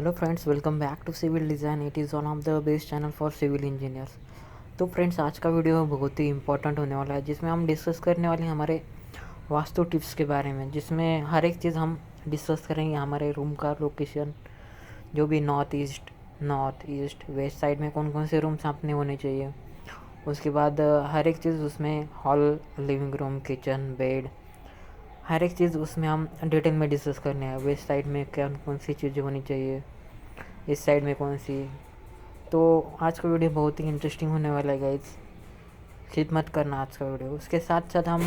Hello friends, welcome back to civil design. It is one of the best channel for civil engineers. तो friends, आज का video बहुत ही important होने वाला है, जिसमें हम डिस्कस करने वाले हैं हमारे वास्तु टिप्स के बारे में, जिसमें हर एक चीज़ हम डिस्कस करेंगे। हमारे रूम का लोकेशन, जो भी नॉर्थ ईस्ट वेस्ट साइड में कौन कौन से रूम्स अपने होने चाहिए। उसके बाद हर एक चीज़ उसमें hall, living room, kitchen, bed, हर एक चीज़ उसमें हम डिटेल में डिस्कस करने हैं। वेस्ट साइड में कौन कौन सी चीज़ें होनी चाहिए, इस साइड में कौन सी। तो आज का वीडियो बहुत ही इंटरेस्टिंग होने वाला है गाइज, स्किप मत करना आज का वीडियो। उसके साथ साथ हम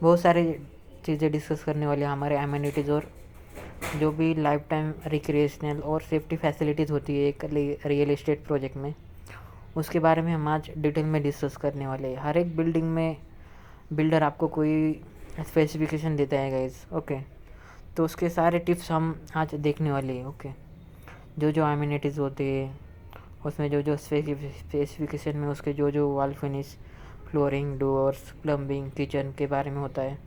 बहुत सारी चीज़ें डिस्कस करने वाले हैं, हमारे एमिनिटीज़ और जो भी लाइफ टाइम रिक्रिएशनल और सेफ्टी फैसिलिटीज़ होती है एक रियल एस्टेट प्रोजेक्ट में, उसके बारे में हम आज डिटेल में डिस्कस करने वाले हैं। हर एक बिल्डिंग में बिल्डर आपको कोई स्पेसिफिकेशन देता है गाइज, ओके। तो उसके सारे टिप्स हम आज देखने वाले हैं, ओके। जो जो एमिनिटीज़ होते हैं उसमें, जो जो स्पेसिफिकेशन में उसके जो जो wall finish, flooring, doors, plumbing, kitchen के बारे में होता है,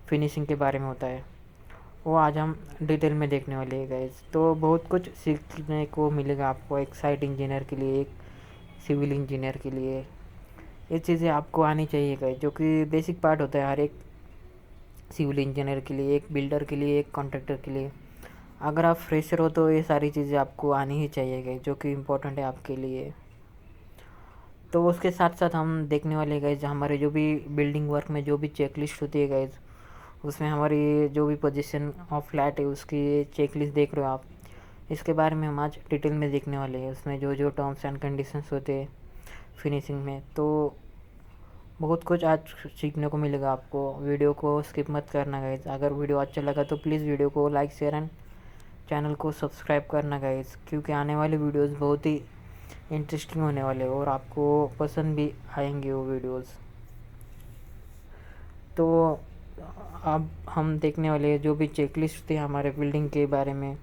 फिनिशिंग के बारे में होता है, वो आज हम डिटेल में देखने वाले हैं गाइज। तो बहुत कुछ सीखने को मिलेगा आपको, एक साइट इंजीनियर के लिए, एक सिविल इंजीनियर के लिए। ये चीज़ें आपको आनी चाहिए गाइज, जो कि बेसिक पार्ट होता है हर एक सिविल इंजीनियर के लिए, एक बिल्डर के लिए, एक कॉन्ट्रैक्टर के लिए। अगर आप फ्रेशर हो तो ये सारी चीज़ें आपको आनी ही चाहिए गाइज, जो कि इम्पोर्टेंट है आपके लिए। तो उसके साथ साथ हम देखने वाले गाइज, हमारे जो भी बिल्डिंग वर्क में जो भी चेकलिस्ट होती है गाइज, उसमें हमारी जो भी पोजीशन ऑफ फ्लैट है उसकी चेकलिस्ट देख रहे हो आप, इसके बारे में हम आज डिटेल में देखने वाले हैं। उसमें जो जो टर्म्स एंड कंडीशंस होते हैं फिनिशिंग में, तो बहुत कुछ आज सीखने को मिलेगा आपको। वीडियो को स्किप मत करना गाइज। अगर वीडियो अच्छा लगा तो प्लीज़ वीडियो को लाइक, शेयर एंड चैनल को सब्सक्राइब करना गाइज, क्योंकि आने वाले वीडियोस बहुत ही इंटरेस्टिंग होने वाले हैं और आपको पसंद भी आएंगे वो वीडियोस। तो अब हम देखने वाले हैं जो भी चेकलिस्ट थी हमारे बिल्डिंग के बारे में।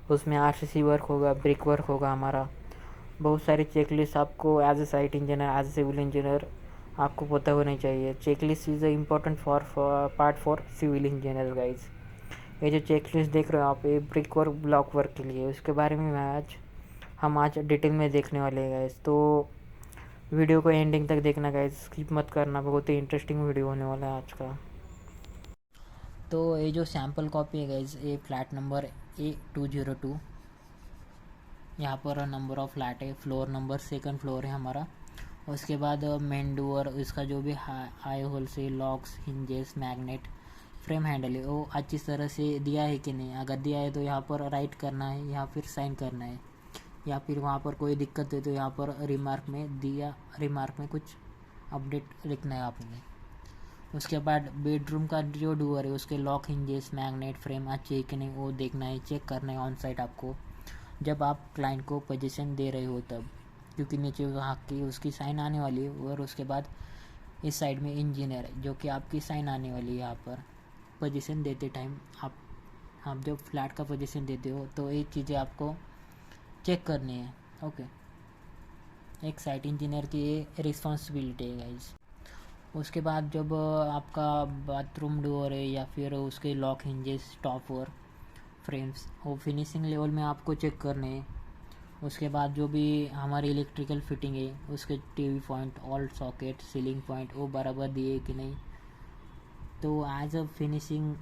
उसमें आरसीसी वर्क होगा, ब्रिक वर्क होगा हमारा, बहुत सारी चेकलिस्ट आपको as a site engineer, as a civil engineer आपको पता होनी चाहिए। Checklist is a important for part for civil engineer guys. ये जो चेकलिस्ट देख रहे हो आप, ये ब्रिक वर्क, ब्लॉक वर्क के लिए, उसके बारे में हम आज डिटेल में देखने वाले हैं गाइज। तो वीडियो को एंडिंग तक देखना गाइज, स्किप मत करना, बहुत ही इंटरेस्टिंग वीडियो होने वाला है आज का। तो ये जो सैम्पल कॉपी है गाइज, ये फ्लैट नंबर A202, यहाँ पर नंबर ऑफ फ्लैट है, फ्लोर नंबर सेकंड फ्लोर है हमारा। उसके बाद मेन डोर, इसका जो भी हाई होल से locks, hinges, magnet, frame handle है, वो अच्छी तरह से दिया है कि नहीं। अगर दिया है तो यहाँ पर राइट करना है या फिर साइन करना है, या फिर वहाँ पर कोई दिक्कत है तो यहाँ पर रिमार्क में कुछ अपडेट लिखना है आपने। उसके बाद बेडरूम का जो डोर है उसके लॉक, हिंजेस, मैग्नेट, फ्रेम अच्छे है कि नहीं वो देखना है, चेक करना है ऑन साइट आपको, जब आप क्लाइंट को पोजीशन दे रहे हो तब, क्योंकि नीचे वहाँ की उसकी साइन आने वाली है। और उसके बाद इस साइड में इंजीनियर है, जो कि आपकी साइन आने वाली है यहाँ पर पोजीशन देते टाइम। आप जब फ्लैट का पोजीशन देते हो तो ये चीज़ें आपको चेक करनी है, ओके। एक साइट इंजीनियर की ये रिस्पॉन्सिबिलिटी है गाइज। उसके बाद जब आपका बाथरूम डोर है या फिर उसके लॉक, हिंजेस, टॉप और फ्रेम्स, वो फिनिशिंग लेवल में आपको चेक करने हैं। उसके बाद जो भी हमारी इलेक्ट्रिकल फिटिंग है उसके TV point, all socket, ceiling point वो बराबर दिए कि नहीं। तो as a finishing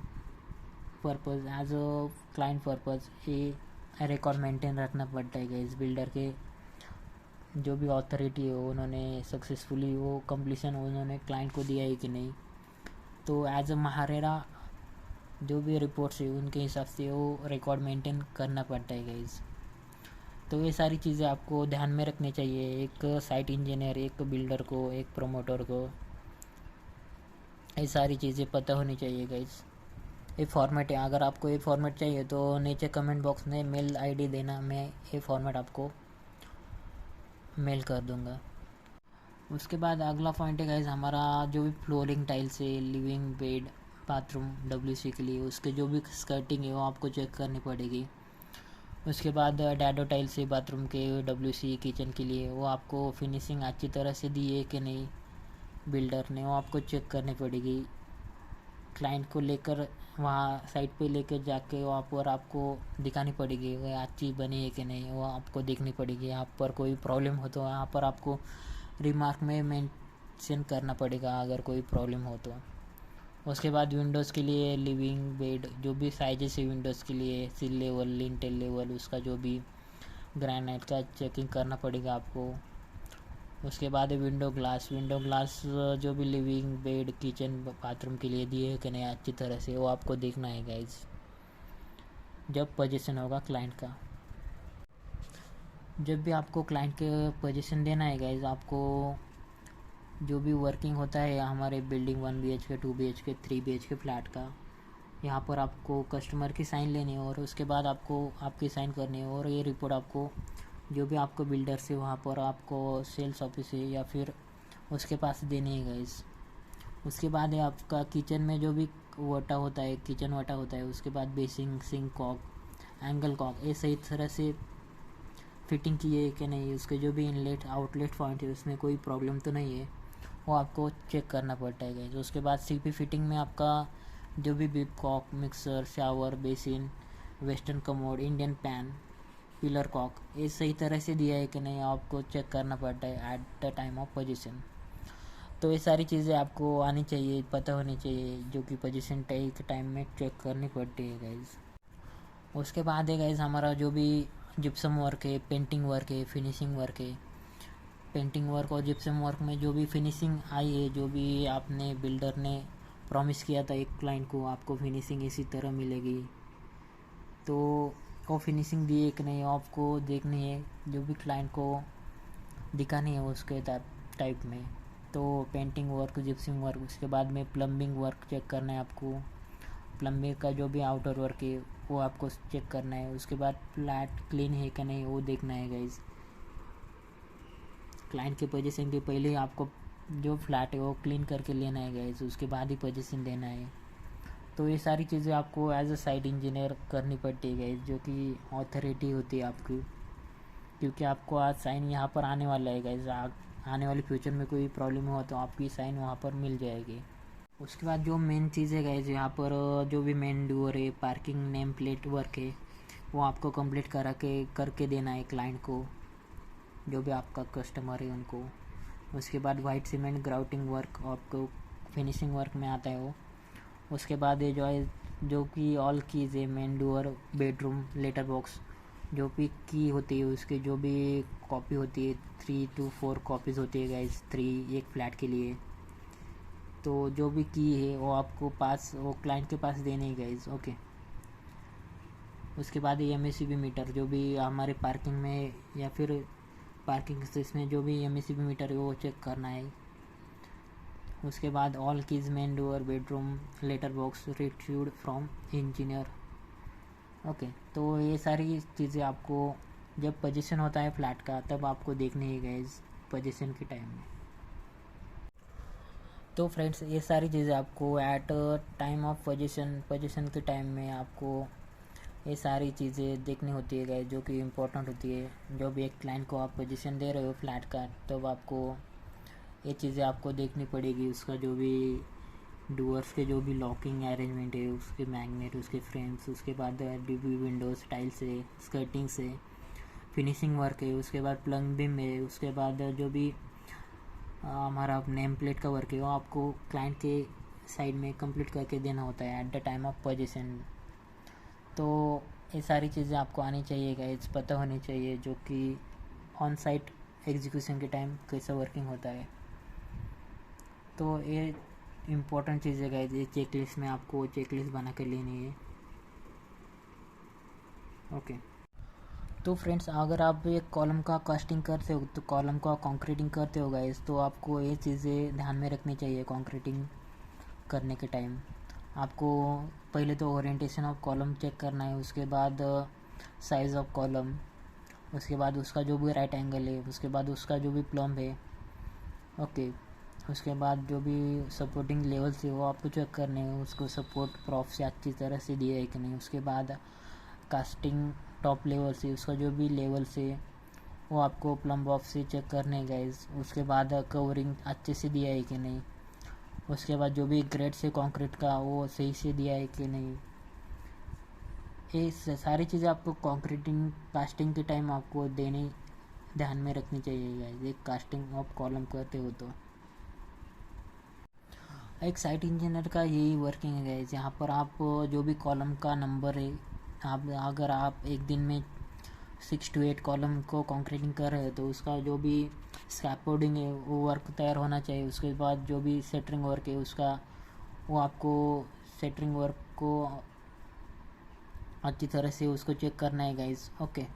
purpose, as a client purpose, ये रिकॉर्ड मेंटेन रखना पड़ता है इस बिल्डर के। जो भी अथॉरिटी है उन्होंने सक्सेसफुली वो कंप्लीशन उन्होंने क्लाइंट को दिया है कि नहीं। तो एज अ महारेरा जो भी रिपोर्ट्स है उनके हिसाब से वो रिकॉर्ड मेंटेन करना पड़ता है गाइज। तो ये सारी चीज़ें आपको ध्यान में रखनी चाहिए, एक साइट इंजीनियर, एक बिल्डर को, एक प्रोमोटर को, ये सारी चीज़ें पता होनी चाहिए गाइज। ये फॉर्मेट है, अगर आपको ये फॉर्मेट चाहिए तो नीचे कमेंट बॉक्स में मेल आईडी देना, मैं ये फॉर्मेट आपको मेल कर दूंगा। उसके बाद अगला पॉइंट है गाइज हमारा जो भी फ्लोरिंग टाइल्स है, लिविंग, बेड, बाथरूम WC के लिए, उसके जो भी स्कर्टिंग है वो आपको चेक करनी पड़ेगी। उसके बाद डैडो टाइल्स है बाथरूम के, WC किचन के लिए, वो आपको फिनिशिंग अच्छी तरह से दी है कि नहीं बिल्डर ने, वो आपको चेक करनी पड़ेगी। क्लाइंट को लेकर वहाँ साइट पे लेकर जाके वहाँ पर आपको दिखानी पड़ेगी वो अच्छी बनी है कि नहीं, वो आपको देखनी पड़ेगी। यहाँ पर कोई प्रॉब्लम हो तो यहाँ पर आपको रिमार्क में मेंशन करना पड़ेगा अगर कोई प्रॉब्लम हो तो। उसके बाद विंडोज़ के लिए लिविंग बेड जो भी साइजेस है विंडोज़ के लिए, सिल लेवल लिंटेल लेवल उसका जो भी ग्रेनाइट का चेकिंग करना पड़ेगा आपको। उसके बाद है विंडो ग्लास जो भी लिविंग बेड किचन बाथरूम के लिए दिए है कि नहीं अच्छी तरह से, वो आपको देखना है गाइज जब पोजीशन होगा क्लाइंट का। जब भी आपको क्लाइंट के पोजीशन देना है गाइज, आपको जो भी वर्किंग होता है हमारे building 1 BHK 2 BHK 3 BHK flat का, यहाँ पर आपको कस्टमर की साइन लेनी है और उसके बाद आपको आपकी साइन करनी है और ये रिपोर्ट आपको जो भी आपको बिल्डर से वहाँ पर आपको सेल्स ऑफिस है या फिर उसके पास देनी है गाइस। उसके बाद है आपका किचन में जो भी वटा होता है, किचन वटा होता है, उसके बाद basin sink cock angle cock ये सही तरह से फिटिंग की है कि नहीं, उसके जो भी इनलेट आउटलेट पॉइंट है उसमें कोई प्रॉब्लम तो नहीं है, वो आपको चेक करना पड़ता है गाइस। उसके बाद सीपी फिटिंग में आपका जो भी bib cock mixer shower basin western commode Indian pan pillar cock ये सही तरह से दिया है कि नहीं, आपको चेक करना पड़ता है at the time of position. तो ये सारी चीज़ें आपको आनी चाहिए, पता होनी चाहिए, जो कि पोजीशन के टाइम में चेक करनी पड़ती है गाइज। उसके बाद है गाइज हमारा जो भी जिप्सम वर्क है, पेंटिंग वर्क है, फिनिशिंग वर्क है। पेंटिंग वर्क और जिप्सम वर्क में जो भी फिनिशिंग आई है, जो भी आपने बिल्डर ने प्रॉमिस किया था एक क्लाइंट को आपको फिनिशिंग इसी तरह मिलेगी, तो वो फिनिशिंग दी है कि नहीं आपको देखनी है, जो भी क्लाइंट को दिखानी है उसके टाइप में। तो पेंटिंग वर्क जिप्सिंग वर्क, उसके बाद में प्लम्बिंग वर्क चेक करना है आपको, प्लम्बिंग का जो भी आउटर वर्क है वो आपको चेक करना है। उसके बाद फ्लैट क्लीन है कि नहीं वो देखना है गाइज। क्लाइंट के पोजीशन के पहले ही आपको जो फ्लैट है वो क्लीन करके लेना है गाइज, उसके बाद ही पोजीशन देना है। तो ये सारी चीज़ें आपको एज अ साइट इंजीनियर करनी पड़ती है गाइज, जो कि ऑथोरिटी होती है आपकी, क्योंकि आपको आज साइन यहाँ पर आने वाला है गाइज। आने वाले फ्यूचर में कोई प्रॉब्लम हुआ तो आपकी साइन वहाँ पर मिल जाएगी। उसके बाद जो मेन चीज़ है गाइज, यहाँ पर जो भी मेन डोर है पार्किंग नेम प्लेट वर्क है वो आपको कंप्लीट करके देना है क्लाइंट को, जो भी आपका कस्टमर है उनको। उसके बाद वाइट सीमेंट ग्राउटिंग वर्क आपको फिनिशिंग वर्क में आता है वो। उसके बाद ये जो कि ऑल कीज़ है main door bedroom letter box जो भी की होती है उसकी जो भी कॉपी होती है 3 to 4 कॉपीज़ होती है गाइज, 3 एक फ्लैट के लिए। तो जो भी की है वो आपको पास वो क्लाइंट के पास देनी है गाइज, ओके। उसके बाद ये MACB मीटर जो भी हमारे पार्किंग में या फिर पार्किंग स्पेस में जो भी MACB मीटर है वो चेक करना है। उसके बाद all keys main door bedroom letter box received from engineer, okay. तो ये सारी चीज़ें आपको जब पोजीशन होता है फ्लैट का तब आपको देखनी है गाइज पोजीशन के टाइम में। तो फ्रेंड्स ये सारी चीज़ें आपको एट टाइम ऑफ पोजीशन के टाइम में आपको ये सारी चीज़ें देखनी होती है गाइज, जो कि इम्पोर्टेंट होती है। जो भी एक क्लाइंट को आप पोजीशन दे रहे हो फ्लैट का तब आपको ये चीज़ें आपको देखनी पड़ेगी। उसका जो भी डोर्स के जो भी लॉकिंग अरेंजमेंट है, उसके मैग्नेट, उसके फ्रेम्स, उसके बाद DB विंडोज़ टाइल्स है, स्कर्टिंग्स है, फिनिशिंग वर्क है, उसके बाद प्लम्बिंग है, उसके बाद जो भी हमारा नेम प्लेट का वर्क है वो आपको क्लाइंट के साइड में कंप्लीट करके देना होता है at the time of position. तो ये सारी चीज़ें आपको आनी चाहिए गाइज, पता होनी चाहिए, जो कि ऑन साइट एग्जीक्यूशन के टाइम कैसा वर्किंग होता है। तो ये इम्पोर्टेंट चीज़ है गाइज, ये चेकलिस्ट में आपको चेकलिस्ट बना कर लेनी है, ओके। तो फ्रेंड्स अगर आप एक कॉलम का कास्टिंग करते हो तो कॉलम का कंक्रीटिंग करते हो गाइज, तो आपको ये चीज़ें ध्यान में रखनी चाहिए। कंक्रीटिंग करने के टाइम आपको पहले तो ओरिएंटेशन ऑफ कॉलम चेक करना है, उसके बाद साइज़ ऑफ कॉलम, उसके बाद उसका जो भी राइट एंगल है, उसके बाद उसका जो भी प्लम्ब है, ओके। उसके बाद जो भी सपोर्टिंग लेवल्स है वो आपको चेक करने हैं, उसको सपोर्ट प्रॉफ से अच्छी तरह से दिया है कि नहीं। उसके बाद कास्टिंग टॉप लेवल से उसका जो भी लेवल से वो आपको प्लम्ब ऑफ से चेक करने गाइज। उसके बाद कवरिंग अच्छे से दिया है कि नहीं, उसके बाद जो भी ग्रेड से कंक्रीट का वो सही से दिया है कि नहीं, ये सारी चीज़ें आपको कंक्रीटिंग कास्टिंग के टाइम आपको देने ध्यान में रखनी चाहिए गाइस, एक कास्टिंग ऑफ कॉलम करते हो तो। एक साइट इंजीनियर का यही वर्किंग है गाइस, यहाँ पर आप जो भी कॉलम का नंबर है, आप अगर आप एक दिन में 6 to 8 कॉलम को कंक्रीटिंग कर रहे हो तो उसका जो भी स्कैफोल्डिंग है वो वर्क तैयार होना चाहिए। उसके बाद जो भी सेटरिंग वर्क है उसका, वो आपको सेटरिंग वर्क को अच्छी तरह से उसको चेक करना है गाइस। ओके,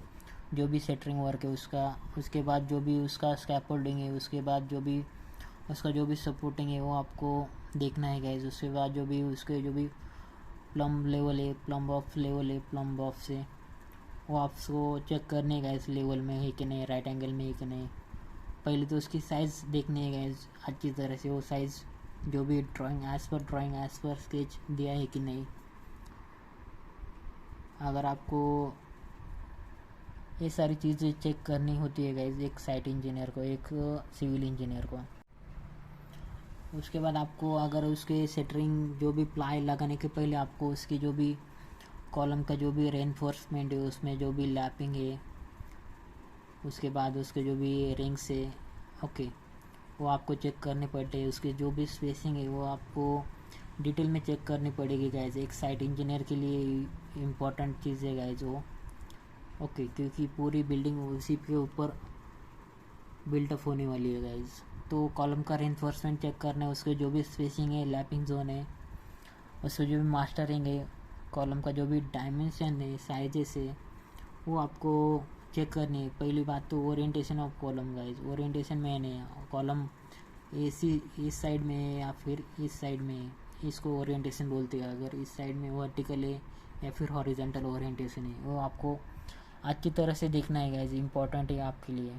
जो भी सेटरिंग वर्क है उसका, उसके बाद जो भी उसका स्कैफोल्डिंग है, उसके बाद जो भी उसका जो भी सपोर्टिंग है वो आपको देखना है गाइस। उसके बाद जो भी उसके जो भी प्लम्ब लेवल है, प्लम्ब ऑफ लेवल है, प्लम्ब ऑफ से वो आपको चेक करने का इस लेवल में है कि नहीं, राइट एंगल में है कि नहीं। पहले तो उसकी साइज़ देखनी है गाइस अच्छी तरह से, वो साइज़ जो भी ड्राइंग एज पर स्केच दिया है कि नहीं। अगर आपको ये सारी चीज़ें चेक करनी होती है गाइस एक साइट इंजीनियर को, एक सिविल इंजीनियर को। उसके बाद आपको अगर उसके सेटरिंग जो भी प्लाई लगाने के पहले आपको उसकी जो भी कॉलम का जो भी रेनफोर्समेंट है, उसमें जो भी लैपिंग है, उसके बाद उसके जो भी रिंग्स है, ओके, वो आपको चेक करने पड़ते हैं। उसके जो भी स्पेसिंग है वो आपको डिटेल में चेक करनी पड़ेगी गाइज, एक साइट इंजीनियर के लिए इम्पोर्टेंट चीज़ है गाइज वो। ओके, क्योंकि पूरी बिल्डिंग उसी के ऊपर बिल्टअप होने वाली है गाइज। तो कॉलम का रेनफोर्समेंट चेक करना है, उसके जो भी स्पेसिंग है, लैपिंग जोन है, उसके जो भी मास्टरिंग है, कॉलम का जो भी डायमेंशन है, साइजेस है, वो आपको चेक करनी है। पहली बात तो orientation of column guys, orientation में है, कॉलम ऐसी इस साइड में है या फिर इस साइड में है, इसको ओरिएंटेशन बोलते हैं। अगर इस साइड में वर्टिकल है या फिर हॉरिजॉन्टल ओरिएंटेशन है, वो आपको अच्छी तरह से देखना है गाइज, इम्पोर्टेंट है आपके लिए।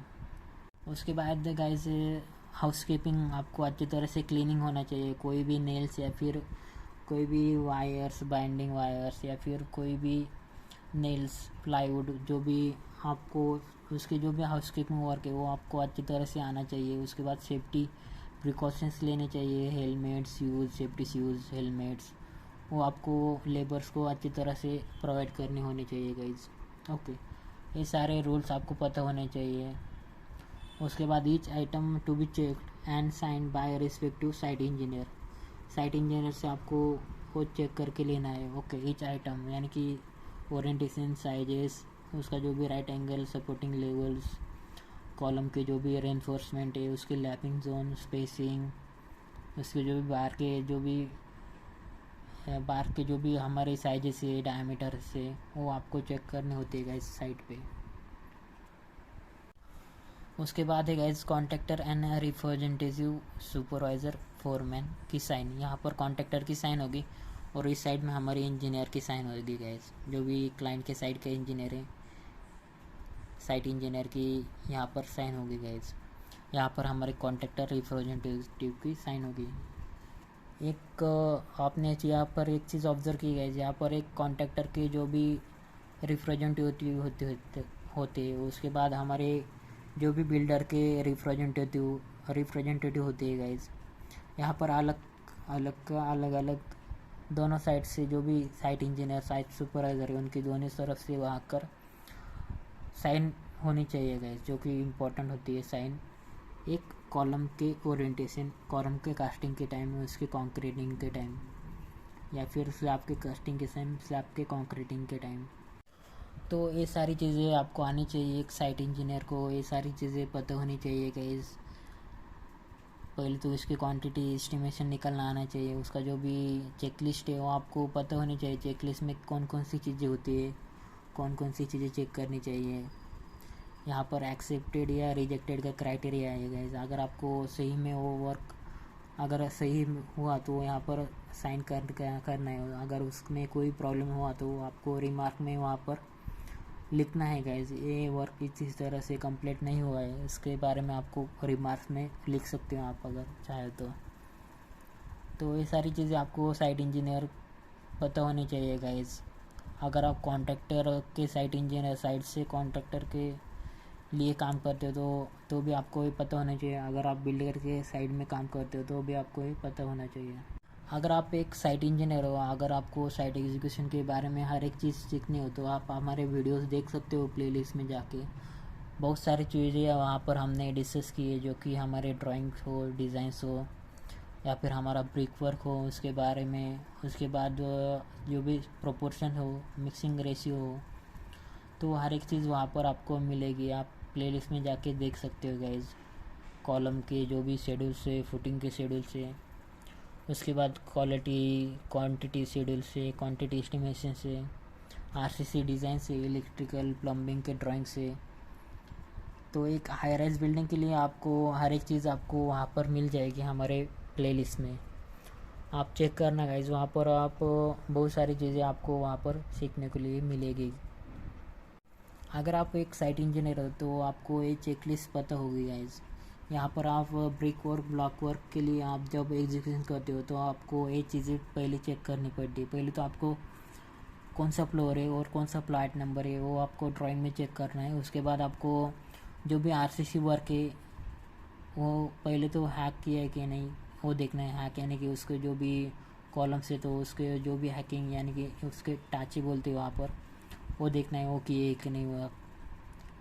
उसके बाद गाइज हाउसकीपिंग आपको अच्छी तरह से क्लीनिंग होना चाहिए। कोई भी नेल्स या फिर कोई भी वायर्स, बाइंडिंग वायर्स या फिर कोई भी नेल्स, प्लाईवुड, जो भी आपको उसके जो भी हाउसकीपिंग वर्क है वो आपको अच्छी तरह से आना चाहिए। उसके बाद सेफ्टी प्रिकॉशंस लेने चाहिए, helmets shoes, safety shoes, helmets, वो आपको लेबर्स को अच्छी तरह से प्रोवाइड करने होने चाहिए गाइज। ओके, ये सारे रूल्स आपको पता होने चाहिए। उसके बाद each item to be checked and sign by respective site engineer, site engineer से आपको वो चेक करके लेना है। ओके, ईच आइटम यानी कि ओरिएंटेशन, साइजेस, उसका जो भी right angle, supporting levels, column के जो भी रेनफोर्समेंट है, उसके लैपिंग जोन, स्पेसिंग, उसके जो भी बार के जो भी हमारे साइजेस है, डायमीटर से, वो आपको चेक करने होते हैं इस साइट पे। उसके बाद है guys contractor and representative supervisor foreman की साइन। यहाँ पर कॉन्ट्रैक्टर की साइन होगी और इस साइड में हमारी इंजीनियर की साइन होगी गाइज, जो भी क्लाइंट के साइड के इंजीनियर है, साइट इंजीनियर की यहाँ पर साइन होगी गाइज। यहाँ पर हमारे कॉन्ट्रैक्टर रिप्रेजेंटेटिव की साइन होगी। एक आपने यहाँ पर एक चीज़ ऑब्जर्व की गाइज, यहाँ पर एक कॉन्ट्रैक्टर के जो भी रिप्रेजेंटेटिव होते उसके बाद हमारे जो भी बिल्डर के रिप्रेजेंटेटिव होते हैं गाइज। यहाँ पर अलग अलग दोनों साइड से जो भी साइट इंजीनियर, साइट सुपरवाइज़र है, उनकी दोनों तरफ से वहाँ कर साइन होनी चाहिए गाइज, जो कि इम्पोर्टेंट होती है साइन एक कॉलम के ओरिएंटेशन, कॉलम के कास्टिंग के टाइम, उसके कॉन्क्रीटिंग के टाइम, या फिर स्लैब के कास्टिंग के टाइम, स्लैब के कॉन्क्रीटिंग के टाइम। तो ये सारी चीज़ें आपको आनी चाहिए एक साइट इंजीनियर को, ये सारी चीज़ें पता होनी चाहिए गाइस। पहले तो इसकी क्वांटिटी एस्टिमेशन निकलना आना चाहिए, उसका जो भी चेकलिस्ट है वो आपको पता होनी चाहिए। चेकलिस्ट में कौन कौन सी चीज़ें होती है, कौन कौन सी चीज़ें चेक करनी चाहिए। यहाँ पर एक्सेप्टेड या रिजेक्टेड का क्राइटेरिया है गाइस। अगर आपको सही में वो वर्क अगर सही हुआ तो यहाँ पर साइन करना है, अगर उसमें कोई प्रॉब्लम हुआ तो आपको रिमार्क में वहाँ पर लिखना है गाइज, ये वर्क इस तरह से कंप्लीट नहीं हुआ है, इसके बारे में आपको रिमार्क्स में लिख सकते हो आप अगर चाहे तो ये सारी चीज़ें आपको साइट इंजीनियर पता होनी चाहिए गाइज। अगर आप कॉन्ट्रैक्टर के साइट इंजीनियर साइड से कॉन्ट्रैक्टर के लिए काम करते हो तो भी आपको ये पता होना चाहिए। अगर आप बिल्डर के साइड में काम करते हो तो भी आपको ये पता होना चाहिए। अगर आप एक साइट इंजीनियर हो, अगर आपको साइट एग्जीक्यूशन के बारे में हर एक चीज़ सीखनी हो तो आप हमारे वीडियोस देख सकते हो प्लेलिस्ट में जाके। बहुत सारी चीज़ें वहाँ पर हमने डिस्कस की है, जो कि हमारे ड्राइंग्स हो, डिज़ाइंस हो, या फिर हमारा ब्रिक वर्क हो उसके बारे में। उसके बाद जो भी प्रोपोर्शन हो, मिक्सिंग रेशियो हो, तो हर एक चीज़ वहाँ पर आपको मिलेगी। आप प्लेलिस्ट में जाके देख सकते हो गाइज। कॉलम के जो भी शेड्यूल से, फुटिंग के शेड्यूल से, उसके बाद क्वालिटी क्वांटिटी शेड्यूल से, क्वांटिटी एस्टिमेशन से, आरसीसी डिज़ाइन से, इलेक्ट्रिकल प्लम्बिंग के ड्राइंग से। तो एक हाई राइज बिल्डिंग के लिए आपको हर एक चीज़ आपको वहाँ पर मिल जाएगी हमारे प्लेलिस्ट में। आप चेक करना गाइज, वहाँ पर आप बहुत सारी चीज़ें आपको वहाँ पर सीखने के लिए मिलेगी। अगर आप एक साइट इंजीनियर हो तो आपको ये चेकलिस्ट पता होगी गाइज। यहाँ पर आप ब्रिक वर्क, ब्लॉक वर्क के लिए आप जब एग्जीक्यूशन करते हो तो आपको ये चीज़ें पहले चेक करनी पड़ती है। पहले तो आपको कौन सा फ्लोर है और कौन सा प्लाट नंबर है वो आपको ड्राइंग में चेक करना है। उसके बाद आपको जो भी आरसीसी वर्क है वो पहले तो हैक किया है कि नहीं वो देखना है। हैक यानी कि उसके जो भी कॉलम्स है तो उसके जो भी हैकिंग यानी कि उसके टाची बोलते हैं वहाँ पर, वो देखना है वो किए कि नहीं हुआ।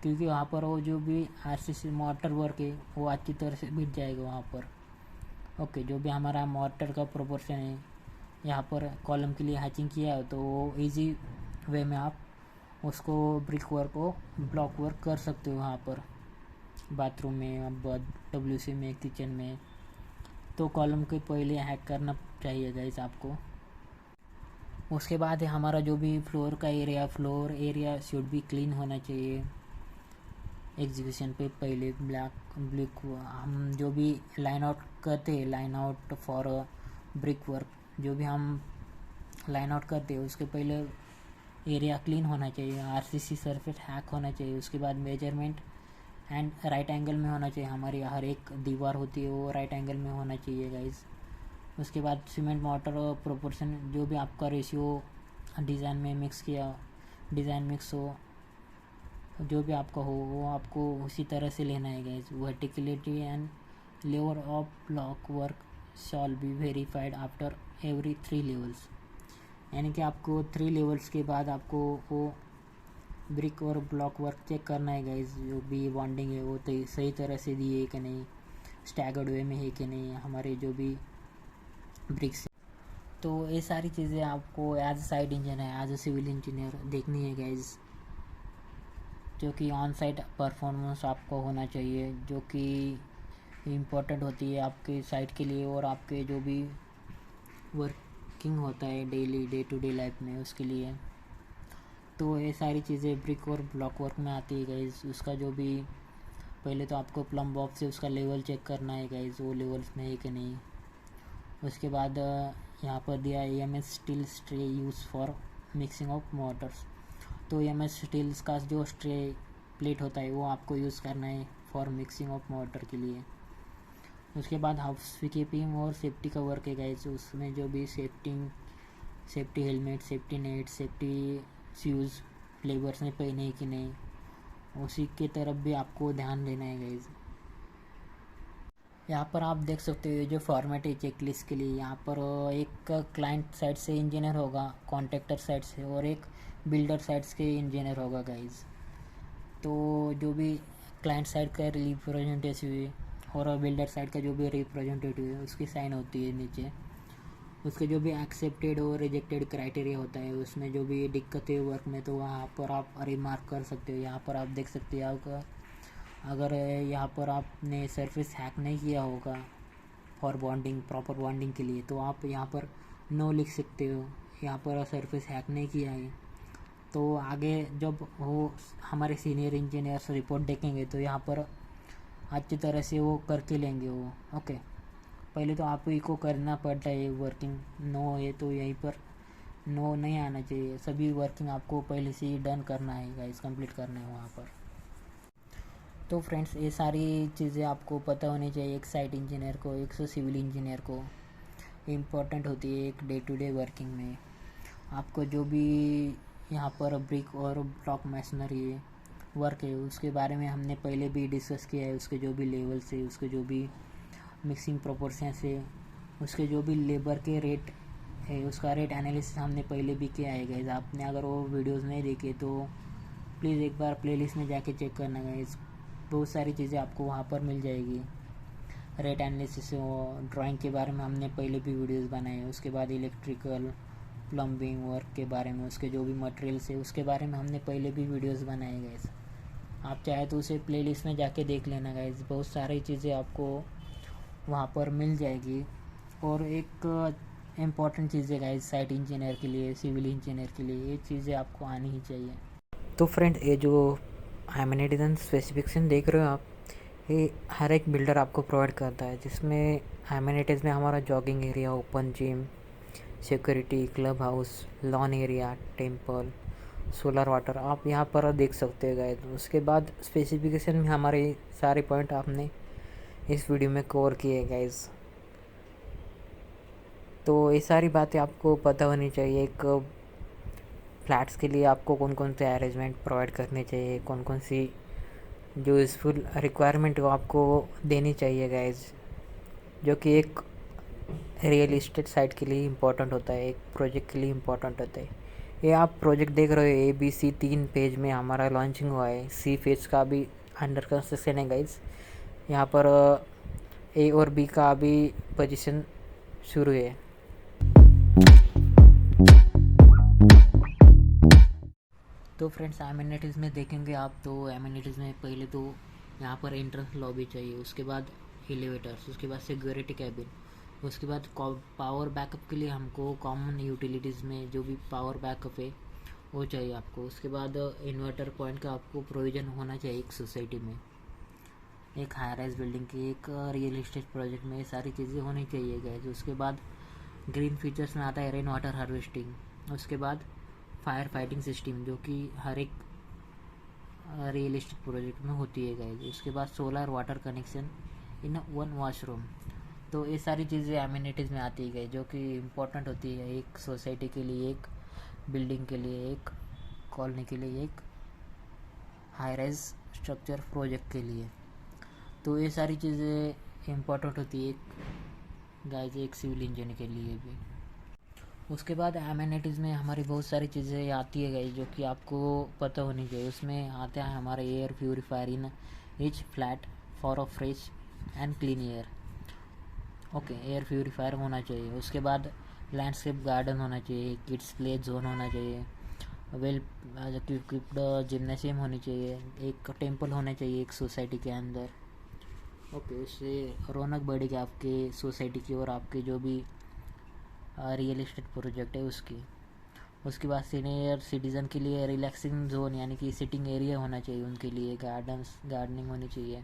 क्योंकि वहाँ पर वो जो भी आरसीसी मोटर वर्क है वो अच्छी तरह से बिक जाएगा वहाँ पर। ओके, जो भी हमारा मोटर का प्रोपोर्शन है यहाँ पर कॉलम के लिए हैचिंग किया है तो वो इजी वे में आप उसको ब्रिक वर्क को ब्लॉक वर्क कर सकते हो वहाँ पर। बाथरूम में, अब डब्ल्यूसी में, किचन में, तो कॉलम के पहले हैक करना चाहिए गाइस आपको। उसके बाद है हमारा जो भी फ्लोर का एरिया, फ्लोर एरिया शुड भी क्लीन होना चाहिए। एग्जीक्यूशन पे पहले ब्लैक हम जो भी लाइन आउट करते हैं, line out for brick work, जो भी हम लाइन आउट करते हैं उसके पहले एरिया क्लीन होना चाहिए, आरसीसी सरफेस हैक होना चाहिए। उसके बाद मेजरमेंट एंड राइट एंगल में होना चाहिए। हमारी हर एक दीवार होती है वो राइट एंगल में होना चाहिए गाइज। उसके बाद सीमेंट मोटर और प्रोपोर्शन जो भी आपका रेशियो डिज़ाइन में मिक्स किया, डिज़ाइन मिक्स हो, जो भी आपका हो वो आपको उसी तरह से लेना है guys. Verticality and level of block work shawl be verified after every 3 levels. यानी कि आपको 3 लेवल्स के बाद आपको वो ब्रिक और ब्लॉक वर्क चेक करना है गाइज। जो भी बॉन्डिंग है वो तो सही तरह से दी है कि नहीं, स्टैगर्ड वे में है कि नहीं हमारे जो भी ब्रिक्स। तो ये सारी चीज़ें आपको as a site engineer, as a civil engineer देखनी है गाइज। जो कि ऑन साइट परफॉर्मेंस आपको होना चाहिए, जो कि इम्पोर्टेंट होती है आपके साइट के लिए और आपके जो भी वर्किंग होता है daily day to day life में उसके लिए। तो ये सारी चीज़ें ब्रिक और ब्लॉक वर्क में आती है गाइज। उसका जो भी पहले तो आपको प्लम बॉक्स से उसका लेवल चेक करना है गाइज, वो लेवल्स में है कि नहीं। उसके बाद यहाँ पर दिया EMS steel stray use for mixing of Motors. तो EMS स्टील्स का जो स्ट्रे प्लेट होता है वो आपको यूज़ करना है फॉर मिक्सिंग ऑफ मोटर के लिए। उसके बाद हाउस कीपिंग और सेफ्टी का वर्क है गाइज। उसमें जो भी safety helmet, safety net, safety shoes labours ने पहने है कि नहीं, उसी के तरफ भी आपको ध्यान देना है गाइज। यहाँ पर आप देख सकते हो ये जो फॉर्मेट है चेकलिस्ट के लिए, यहाँ पर एक क्लाइंट साइड से इंजीनियर होगा, कॉन्ट्रैक्टर साइड से, और एक बिल्डर साइड के इंजीनियर होगा गाइज। तो जो भी क्लाइंट साइड का रिप्रेजेंटेटिव है और बिल्डर साइड का जो भी रिप्रेजेंटेटिव है उसकी साइन होती है नीचे। उसके जो भी एक्सेप्टेड और रिजेक्टेड क्राइटेरिया होता है उसमें जो भी दिक्कत है वर्क में, तो वहाँ पर आप रिमार्क कर सकते हो। यहाँ पर आप देख सकते हो आपका अगर यहाँ पर आपने सरफेस हैक नहीं किया होगा फॉर बॉन्डिंग, प्रॉपर बॉन्डिंग के लिए, तो आप यहाँ पर नो लिख सकते हो। यहाँ पर सरफेस हैक नहीं किया है तो आगे जब वो हमारे सीनियर इंजीनियर्स रिपोर्ट देखेंगे तो यहाँ पर अच्छी तरह से वो करके लेंगे वो। ओके, पहले तो आप ही को करना पड़ता है वर्किंग। नो है तो यहीं पर नो नहीं आना चाहिए, सभी वर्किंग आपको पहले से ही डन करना है गाइस, कंप्लीट करना है वहाँ पर। तो फ्रेंड्स ये सारी चीज़ें आपको पता होनी चाहिए एक साइट इंजीनियर को, एक सिविल इंजीनियर को इम्पोर्टेंट होती है एक डे टू डे वर्किंग में। आपको जो भी यहाँ पर ब्रिक और ब्लॉक मैसनरी है वर्क है उसके बारे में हमने पहले भी डिस्कस किया है, उसके जो भी लेवल्स है, उसके जो भी मिक्सिंग प्रोपोर्शंस है, उसके जो भी लेबर के रेट है, उसका रेट एनालिसिस हमने पहले भी किया है गाइज। आपने अगर वो वीडियोस नहीं देखे तो प्लीज़ एक बार प्लेलिस्ट में जाके चेक करना गाइज, बहुत सारी चीज़ें आपको वहाँ पर मिल जाएगी। रेट एनालिसिस ड्राइंग के बारे में हमने पहले भी वीडियोस बनाए हैं। उसके बाद इलेक्ट्रिकल प्लम्बिंग वर्क के बारे में, उसके जो भी मटेरियल्स है उसके बारे में हमने पहले भी वीडियोस बनाए गाइज। आप चाहे तो उसे प्लेलिस्ट में जाके देख लेना गाइज, बहुत सारी चीज़ें आपको वहाँ पर मिल जाएगी। और एक इम्पॉर्टेंट चीज़ है गाइज, साइट इंजीनियर के लिए, सिविल इंजीनियर के लिए ये चीज़ें आपको आनी ही चाहिए। तो फ्रेंड ये जो एमिनिटीज एंड स्पेसिफिकेशन देख रहे हो आप, ये हर एक बिल्डर आपको प्रोवाइड करता है, जिसमें एमिनिटीज़ में हमारा jogging area, open gym, security, club house, lawn area, temple, solar water आप यहाँ पर देख सकते हो गाइज। उसके बाद स्पेसिफिकेशन में हमारे सारे पॉइंट आपने इस वीडियो में कवर किए गाइज। तो ये सारी बातें आपको पता होनी चाहिए। एक फ्लैट्स के लिए आपको कौन कौन से अरेंजमेंट प्रोवाइड करने चाहिए, कौन कौन सी जो यूज़फुल रिक्वायरमेंट वो आपको देनी चाहिए गाइज, जो कि एक रियल इस्टेट साइट के लिए इम्पोर्टेंट होता है, एक प्रोजेक्ट के लिए इम्पोर्टेंट होता है। ये आप प्रोजेक्ट देख रहे हो ABC 3 पेज में हमारा लॉन्चिंग हुआ है, C फेज का भी अंडर कंस्ट्रक्शन है गाइज। यहाँ पर A और B का अभी पोजीशन शुरू है। तो फ्रेंड्स एमिनिटीज़ में देखेंगे आप, तो एमिनिटीज़ में पहले तो यहाँ पर एंट्रेंस लॉबी चाहिए, उसके बाद एलिवेटर्स, उसके बाद सिक्योरिटी कैबिन, उसके बाद पावर बैकअप के लिए हमको कॉमन यूटिलिटीज़ में जो भी पावर बैकअप है वो चाहिए आपको। उसके बाद इन्वर्टर पॉइंट का आपको प्रोविज़न होना चाहिए एक सोसाइटी में, एक हाई राइज बिल्डिंग की, एक रियल इस्टेट प्रोजेक्ट में ये सारी चीज़ें होनी चाहिए गाइस। उसके बाद ग्रीन फीचर्स में आता है रेन वाटर हार्वेस्टिंग, उसके बाद फायर फाइटिंग सिस्टम जो कि हर एक रियल इस्टेट प्रोजेक्ट में होती है गाइस। उसके बाद solar water connection in one washroom. तो ये सारी चीज़ें एमिनिटीज़ में आती है गाइस, जो कि इम्पोर्टेंट होती है एक सोसाइटी के लिए, एक बिल्डिंग के लिए, एक कॉलोनी के लिए, एक हाई राइज स्ट्रक्चर प्रोजेक्ट के लिए। तो ये सारी चीज़ें इम्पोर्टेंट होती है गाइस एक सिविल इंजीनियर के लिए भी। उसके बाद एमिनिटीज़ में हमारी बहुत सारी चीज़ें आती है गाइस, जो कि आपको पता होनी चाहिए। उसमें आता है हमारा air purifier in each flat for a fresh and clean air. Okay, air purifier होना चाहिए। उसके बाद लैंडस्केप गार्डन होना चाहिए, किड्स प्ले जोन होना चाहिए, वेल इक्विप्ड जिम्नेशियम होनी चाहिए, एक टेम्पल होना चाहिए एक सोसाइटी के अंदर। ओके, उससे रौनक बढ़ेगी आपके सोसाइटी की और आपके जो भी रियल इस्टेट प्रोजेक्ट है उसकी। उसके बाद सीनियर सिटीज़न के लिए रिलैक्सिंग जोन यानी कि सिटिंग एरिया होना चाहिए उनके लिए, गार्डनिंग होनी चाहिए।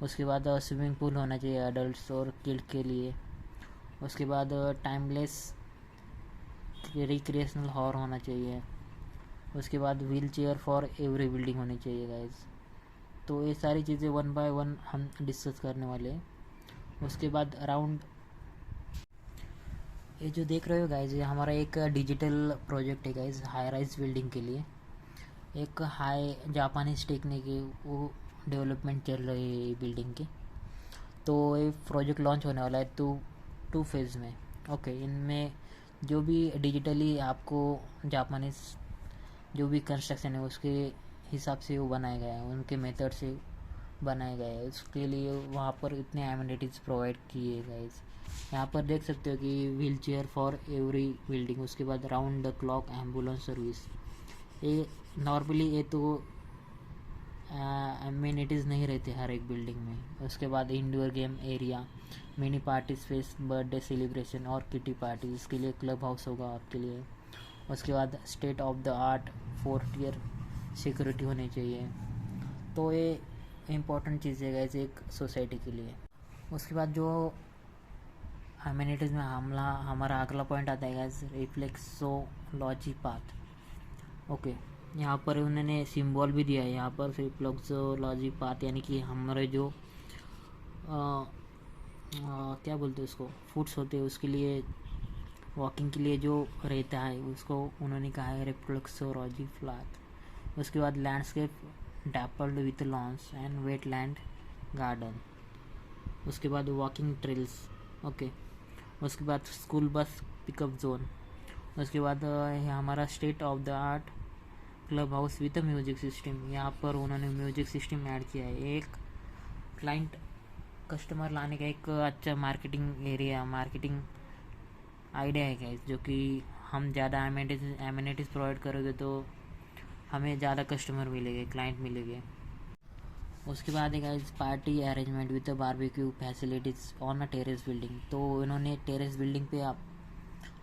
उसके बाद स्विमिंग पूल होना चाहिए अडल्ट्स और किड के लिए। उसके बाद टाइमलेस रिक्रिएशनल हॉल होना चाहिए। उसके बाद wheel chair for every building होनी चाहिए गाइज। तो ये सारी चीज़ें वन बाय वन हम डिस्कस करने वाले हैं। उसके बाद अराउंड ये जो देख रहे हो गाइज, ये हमारा एक डिजिटल प्रोजेक्ट है गाइज, हाई राइज बिल्डिंग के लिए। एक हाई जापानीज टेक्निक है वो डेवलपमेंट चल रही है ये बिल्डिंग की। तो ये प्रोजेक्ट लॉन्च होने वाला है टू फेज़ में। ओके, इनमें जो भी डिजिटली आपको जापानीज जो भी कंस्ट्रक्शन है उसके हिसाब से वो बनाया गया है, उनके मेथड से बनाया गया है। उसके लिए वहाँ पर इतने एमिनिटीज़ प्रोवाइड किए गए। यहाँ पर देख सकते हो कि wheel chair for every building. उसके बाद round the clock ambulance service. ये नॉर्मली ये तो एमिनिटीज़ नहीं रहते हर एक बिल्डिंग में। उसके बाद indoor game area, mini party space, birthday celebration और किटी पार्टी, इसके लिए क्लब हाउस होगा आपके लिए। उसके बाद state of the art 4 tier security होनी चाहिए। तो ये इम्पोर्टेंट चीज़ है गाइस एक सोसाइटी के लिए। उसके बाद जो एमिनिटीज़ में हमारा अगला पॉइंट आता है गाइस, रिफ्लेक्सोलॉजी पाथ। ओके, यहाँ पर उन्होंने सिंबल भी दिया है यहाँ पर, रिफ्लेक्सोलॉजी पाथ यानी कि हमारे जो क्या बोलते हैं उसको, फुट्स होते हैं उसके लिए, वॉकिंग के लिए जो रहता है उसको उन्होंने कहा है रिफ्लेक्सोलॉजी पाथ। उसके बाद landscape dappled with lawns and wetland garden. उसके बाद वॉकिंग ट्रेल्स, ओके। उसके बाद स्कूल बस पिकअप जोन। उसके बाद हमारा state of the art club house with music system. यहाँ पर उन्होंने म्यूजिक सिस्टम ऐड किया है। एक क्लाइंट कस्टमर लाने का एक अच्छा मार्केटिंग एरिया, मार्केटिंग आइडिया है गाइस, जो कि हम ज़्यादा एमिनिटीज़ प्रोवाइड करोगे तो हमें ज़्यादा कस्टमर मिलेंगे, क्लाइंट मिलेंगे। उसके बाद है guys party arrangement with barbecue facilities on a terrace building. तो इन्होंने टेरेस बिल्डिंग पे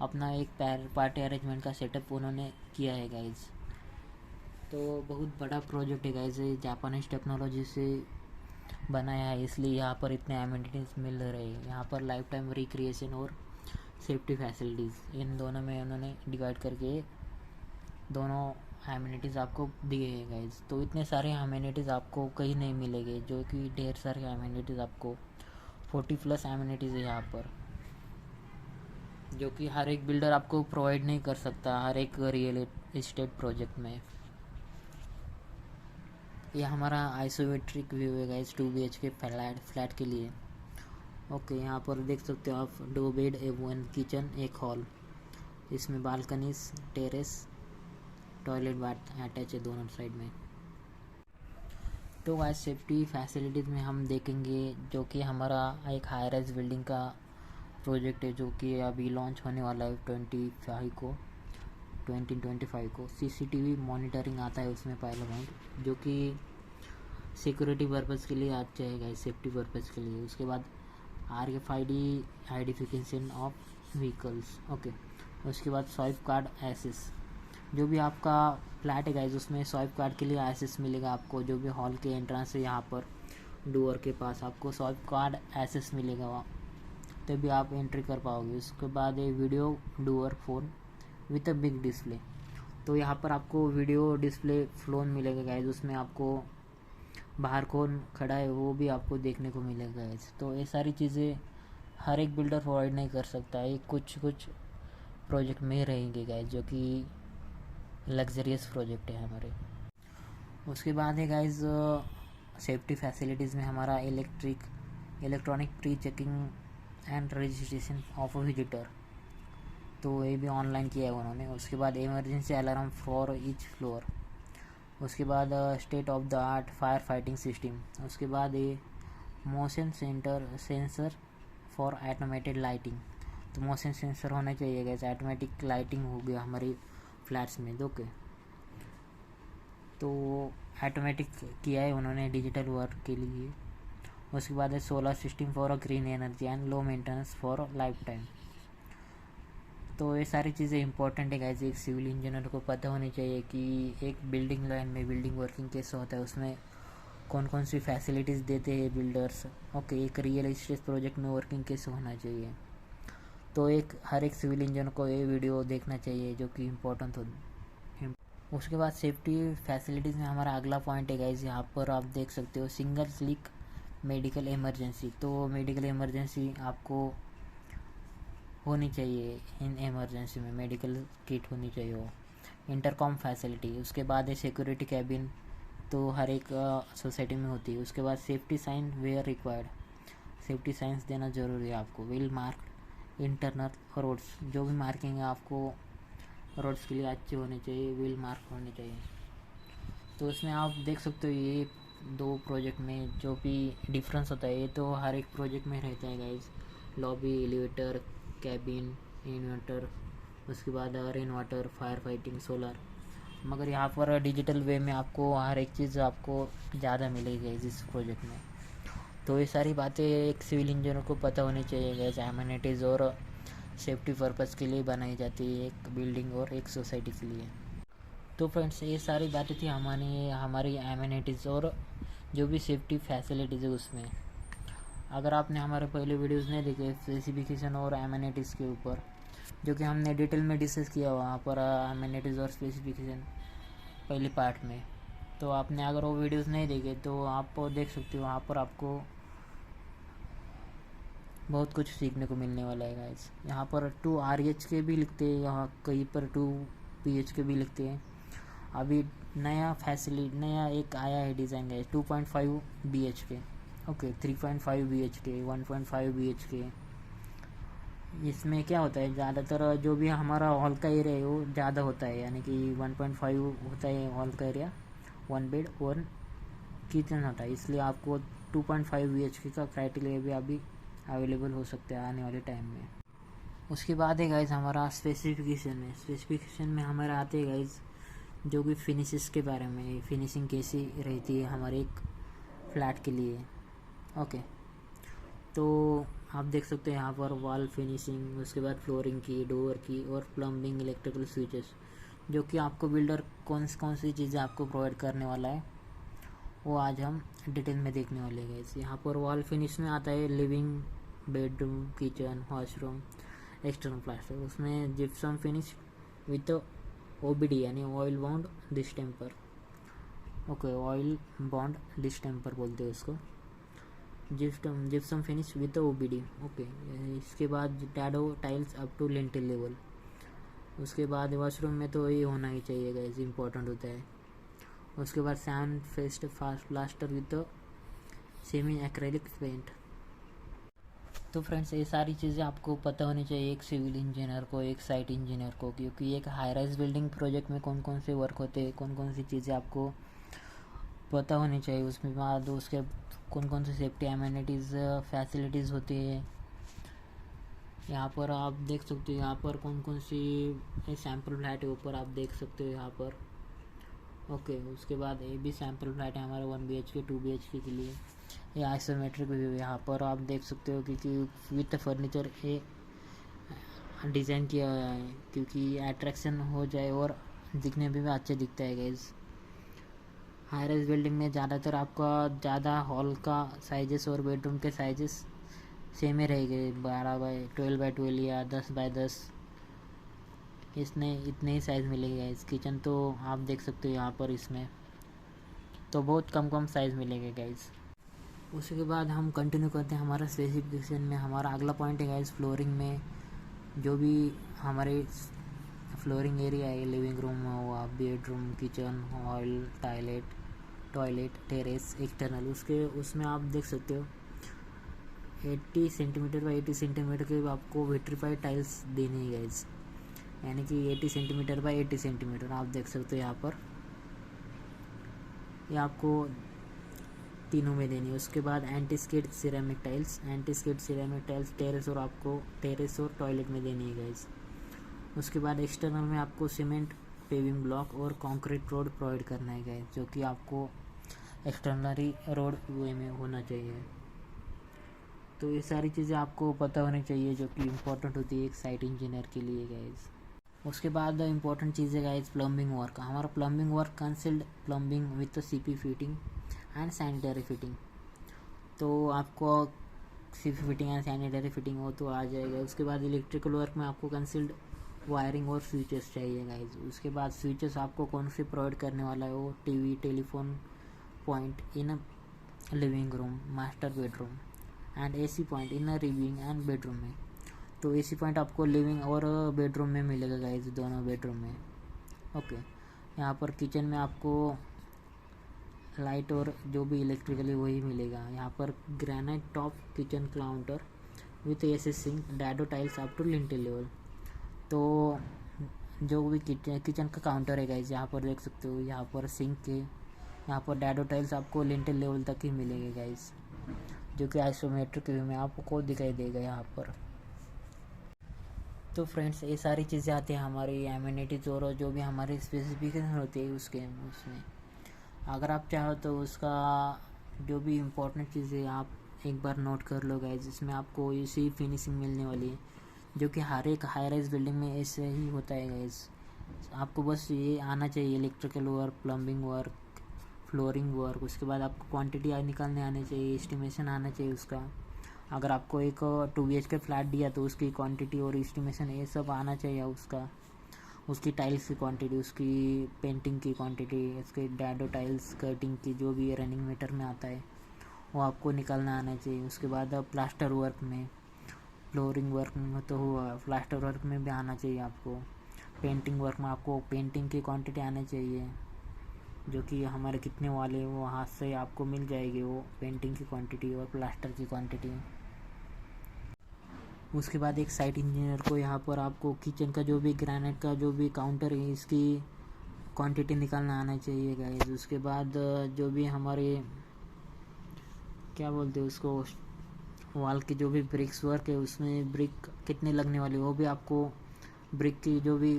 अपना एक पार्टी अरेंजमेंट का सेटअप उन्होंने किया है गाइस। तो बहुत बड़ा प्रोजेक्ट है गाइस, जापानीज टेक्नोलॉजी से बनाया है, इसलिए यहाँ पर इतने एमिनिटीज़ मिल रहे हैं। यहाँ पर लाइफ टाइम रिक्रिएशन और सेफ्टी फैसिलिटीज़, इन दोनों में उन्होंने डिवाइड करके दोनों एमिनिटीज़ आपको दिए हैं गाइज। तो इतने सारे एमिनिटीज़ आपको कहीं नहीं मिलेंगे, जो कि ढेर सारे एमिनिटीज़ आपको 40+ एमिनिटीज़ है यहाँ पर, जो कि हर एक बिल्डर आपको प्रोवाइड नहीं कर सकता हर एक रियल एस्टेट प्रोजेक्ट में। ये हमारा आइसोमेट्रिक व्यू है गाइज 2 BHK फ्लैट के लिए। ओके, यहाँ पर देख सकते हो आप 2 बेड, 1 किचन, 1 हॉल। इसमें balconies, terrace, toilet bath attach है दोनों साइड में। तो गाइस सेफ्टी फैसिलिटीज़ में हम देखेंगे, जो कि हमारा एक हाई राइज बिल्डिंग का प्रोजेक्ट है, जो कि अभी लॉन्च होने वाला है 2025 को। CCTV मॉनिटरिंग आता है उसमें पहला पॉइंट, जो कि सिक्योरिटी पर्पज़ के लिए अच्छा है गाइस, सेफ्टी पर्पज़ के लिए। उसके बाद RFID identification of vehicles, okay. उसके बाद स्वाइप कार्ड एक्सेस, जो भी आपका फ्लैट है गाइज उसमें स्वाइप कार्ड के लिए एक्सेस मिलेगा आपको। जो भी हॉल के एंट्रेंस है यहाँ पर डोर के पास आपको स्वाइप कार्ड एक्सेस मिलेगा वहाँ, तभी आप एंट्री कर पाओगे। उसके बाद ये video door phone with a big display, तो यहाँ पर आपको वीडियो डिस्प्ले फ़ोन मिलेगा गाइज, उसमें आपको बाहर कौन खड़ा है वो भी आपको देखने को मिलेगा गाइज। तो ये सारी चीज़ें हर एक बिल्डर प्रोवाइड नहीं कर सकता, ये कुछ प्रोजेक्ट में रहेंगे गाइज, जो कि लग्जरियस प्रोजेक्ट है हमारे। उसके बाद है गाइज सेफ्टी फैसिलिटीज़ में हमारा electronic pre checking and registration of a visitor, तो ये भी ऑनलाइन किया है उन्होंने। उसके बाद emergency alarm for each floor. उसके बाद state of the art fire fighting system. उसके बाद ये motion sensor for automated lighting, तो मोशन सेंसर होना चाहिए गाइज, ऑटोमेटिक लाइटिंग हो गया हमारी फ्लैट्स में। ओके, तो ऑटोमेटिक किया है उन्होंने डिजिटल वर्क के लिए। उसके बाद है solar system for a green energy and low maintenance for life time. तो ये सारी चीज़ें इंपॉर्टेंट है गाइज, एक सिविल इंजीनियर को पता होनी चाहिए कि एक बिल्डिंग लाइन में बिल्डिंग वर्किंग कैसे होता है, उसमें कौन कौन सी फैसिलिटीज़ देते हैं बिल्डर्स। ओके, एक रियल एस्टेट प्रोजेक्ट में वर्किंग कैसे होना चाहिए, तो हर एक सिविल इंजीनियर को ये वीडियो देखना चाहिए, जो कि इम्पोर्टेंट हो। उसके बाद सेफ्टी फैसिलिटीज़ में हमारा अगला पॉइंट है गाइज, यहाँ पर आप देख सकते हो सिंगल क्लिक मेडिकल इमरजेंसी। तो मेडिकल इमरजेंसी आपको होनी चाहिए, इन इमरजेंसी में मेडिकल किट होनी चाहिए वो। इंटरकॉम फैसिलिटी, उसके बाद है सिक्योरिटी कैबिन, तो हर एक सोसाइटी में होती है। उसके बाद safety sign where required, safety science देना ज़रूरी है आपको। वेल मार्क इंटरनल रोड्स, जो भी मार्किंग है आपको रोड्स के लिए अच्छे होने चाहिए, वेल मार्क होने चाहिए। तो इसमें आप देख सकते हो ये 2 प्रोजेक्ट में जो भी डिफरेंस होता है, ये तो हर एक प्रोजेक्ट में रहता है guys. Lobby, elevator, cabin, inverter, उसके बाद rain water, fire fighting, solar, मगर यहाँ पर डिजिटल वे में आपको हर एक चीज़ आपको ज़्यादा मिलेगी इस प्रोजेक्ट में। तो ये सारी बातें एक सिविल इंजीनियर को पता होनी चाहिए गाइज, एमिनिटीज़ और सेफ्टी पर्पज़ के लिए बनाई जाती है एक बिल्डिंग और एक सोसाइटी के लिए। तो फ्रेंड्स, ये सारी बातें थी हमारी एमिनिटीज़ और जो भी सेफ्टी फैसिलिटीज़ है उसमें। अगर आपने हमारे पहले वीडियोस नहीं देखे स्पेसिफिकेशन और एमिनिटीज़ के ऊपर, जो कि हमने डिटेल में डिस्कस किया वहाँ पर एमिनिटीज़ और स्पेसिफिकेशन पहले पार्ट में, तो आपने अगर वो वीडियोस नहीं देखे तो आप देख सकते हो, वहाँ पर आपको बहुत कुछ सीखने को मिलने वाला है गाइस। यहाँ पर 2 RH के भी लिखते हैं, यहाँ कहीं पर 2 PH के भी लिखते हैं। अभी नया एक आया है डिज़ाइन है 2.5 BHK, ओके 3.5 BHK, 1.5 BHK। इसमें क्या होता है, ज़्यादातर जो भी हमारा हॉल का एरिया है वो ज़्यादा होता है, यानी कि 1.5 होता है हॉल का एरिया, 1 बेड 1 किचन होता है, इसलिए आपको 2.5 BHK का क्राइटेरिया भी अभी अवेलेबल हो सकता है आने वाले टाइम में। उसके बाद है गाइज हमारा स्पेसिफिकेशन में हमारा आते हैं गाइज जो भी फिनिशेस के बारे में, फिनिशिंग कैसी रहती है हमारे एक फ्लैट के लिए। ओके, तो आप देख सकते हैं यहाँ पर वॉल फिनिशिंग, उसके बाद फ्लोरिंग की, डोर की और प्लम्बिंग, इलेक्ट्रिकल स्विचेस, जो कि आपको बिल्डर कौन सी चीज़ें आपको प्रोवाइड करने वाला है वो आज हम डिटेल में देखने वाले हैं। यहाँ पर वॉल फिनिश में आता है living, bedroom, kitchen, washroom, external plaster, उसमें जिप्सम फिनिश विथ OBD यानी oil bond distemper. Okay, oil bond distemper बोलते हैं उसको, gypsum finish with OBD। Okay, इसके बाद dado tiles up to lintel level. उसके बाद वॉशरूम में तो ये होना ही चाहिए गाइस, इम्पोर्टेंट होता है। उसके बाद sand faced fast plaster with semi acrylic paint. तो फ्रेंड्स, ये सारी चीज़ें आपको पता होनी चाहिए एक सिविल इंजीनियर को, एक साइट इंजीनियर को, क्योंकि एक हाई राइज बिल्डिंग प्रोजेक्ट में कौन कौन से वर्क होते हैं, कौन कौन सी चीज़ें आपको पता होनी चाहिए। उसमें बाद उसके कौन कौन सी सेफ्टी एमेनिटीज़ फैसिलिटीज़ होती है। यहाँ पर आप देख सकते हो, यहाँ पर कौन कौन सी सैम्पल फ्लैट है ऊपर आप देख सकते हो यहाँ पर। ओके, उसके बाद ये भी सैम्पल फ्लैट है हमारा 1 BHK 2 BHK के लिए। ये आइसोमेट्रिक व्यू है, यहाँ पर आप देख सकते हो क्योंकि विथ फर्नीचर ये डिज़ाइन किया हुआ है क्योंकि अट्रैक्शन हो जाए और दिखने में भी अच्छे दिखता है गाइस। हाई राइज बिल्डिंग में ज़्यादातर आपका ज़्यादा हॉल का साइजेस और बेडरूम के साइजेस सेम ही रहेंगे, 12x12 या 10x10, इतने ही साइज़ मिलेगा। इस किचन तो आप देख सकते हो यहाँ पर, इसमें तो बहुत कम साइज़ मिलेंगे गाइस। उसके बाद हम कंटिन्यू करते हैं हमारा स्पेसिफिकेशन में। हमारा अगला पॉइंट है गाइस फ्लोरिंग में, जो भी हमारे फ्लोरिंग एरिया है, लिविंग रूम हुआ, bedroom, kitchen, hall, toilet, terrace, external, उसमें आप देख सकते हो 80 सेंटीमीटर बाई 80 सेंटीमीटर के आपको विट्रीफाइड टाइल्स देनी है गाइस, यानी कि 80 सेंटीमीटर बाई 80 सेंटीमीटर आप देख सकते हो यहाँ पर, ये आपको तीनों में देनी है। उसके बाद anti skid ceramic tiles terrace और टॉयलेट में देनी है गाइस। उसके बाद एक्सटर्नल में आपको सीमेंट पेविंग ब्लॉक और कंक्रीट रोड प्रोवाइड करना है गाइस, जो कि आपको एक्सटर्नली रोड वे में होना चाहिए। तो ये सारी चीज़ें आपको पता होनी चाहिए जो कि इम्पोर्टेंट होती है एक साइट इंजीनियर के लिए गाइस। उसके बाद इम्पोर्टेंट चीज़ है गाइस प्लम्बिंग वर्क। हमारा plumbing work कंसिल्ड plumbing with CP fitting and sanitary fitting, तो आपको CP fitting and sanitary fitting हो तो आ जाएगा। उसके बाद इलेक्ट्रिकल वर्क में आपको कंसिल्ड वायरिंग और स्विचेस चाहिए गाइस। उसके बाद स्विचेस आपको कौन से प्रोवाइड करने वाला है वो TV, telephone point in living room, master bedroom and AC point in living and bedroom में। तो AC पॉइंट आपको लिविंग और बेडरूम में मिलेगा गाइस, दोनों बेडरूम में। ओके, यहाँ पर किचन में आपको लाइट और जो भी इलेक्ट्रिकली वही मिलेगा। यहाँ पर granite top kitchen counter with AC sink, dado tiles up to lintel level. तो जो भी किचन का काउंटर है गाइस, यहाँ पर देख सकते हो, यहाँ पर सिंक के यहाँ पर डैडो टाइल्स आपको लिंटेल लेवल तक ही मिलेंगे गाइस, जो कि आइसोमेट्रिक व्यू में आपको दिखाई देगा यहाँ पर। तो फ्रेंड्स, ये सारी चीज़ें आती हैं हमारी एमिनिटीज़ और जो भी हमारी स्पेसिफिकेशन होती है उसमें अगर आप चाहो तो उसका जो भी इम्पोर्टेंट चीज़ें आप एक बार नोट कर लो गाइस, जिसमें आपको इसी फिनिशिंग मिलने वाली है, जो कि हर एक हाई राइज बिल्डिंग में ऐसे ही होता है गाइस। आपको बस ये आना चाहिए, electrical work, plumbing work, flooring work. उसके बाद आपको क्वांटिटी निकालने आनी चाहिए, एस्टिमेशन आना चाहिए उसका। अगर आपको एक 2 BHK फ्लैट दिया तो उसकी क्वांटिटी और एस्टिमेशन ये सब आना चाहिए उसका, उसकी टाइल्स की क्वांटिटी, उसकी पेंटिंग की क्वांटिटी, उसके डैडो टाइल्स कटिंग की जो भी रनिंग मीटर में आता है वो आपको निकालना आना चाहिए। उसके बाद प्लास्टर वर्क में, फ्लोरिंग वर्क में तो हुआ, प्लास्टर वर्क में भी आना चाहिए आपको। पेंटिंग वर्क में आपको पेंटिंग की क्वांटिटी आनी चाहिए। जो कि हमारे कितने वाले वो हाथ से आपको मिल जाएगी वो पेंटिंग की क्वांटिटी और प्लास्टर की क्वांटिटी। उसके बाद एक साइट इंजीनियर को यहाँ पर आपको किचन का जो भी ग्रेनाइट का जो भी काउंटर है इसकी क्वांटिटी निकालना आना चाहिए गाइस। उसके बाद जो भी हमारे क्या बोलते हैं उसको वॉल की जो भी ब्रिक्स वर्क है उसमें ब्रिक कितने लगने वाली वो भी आपको ब्रिक की जो भी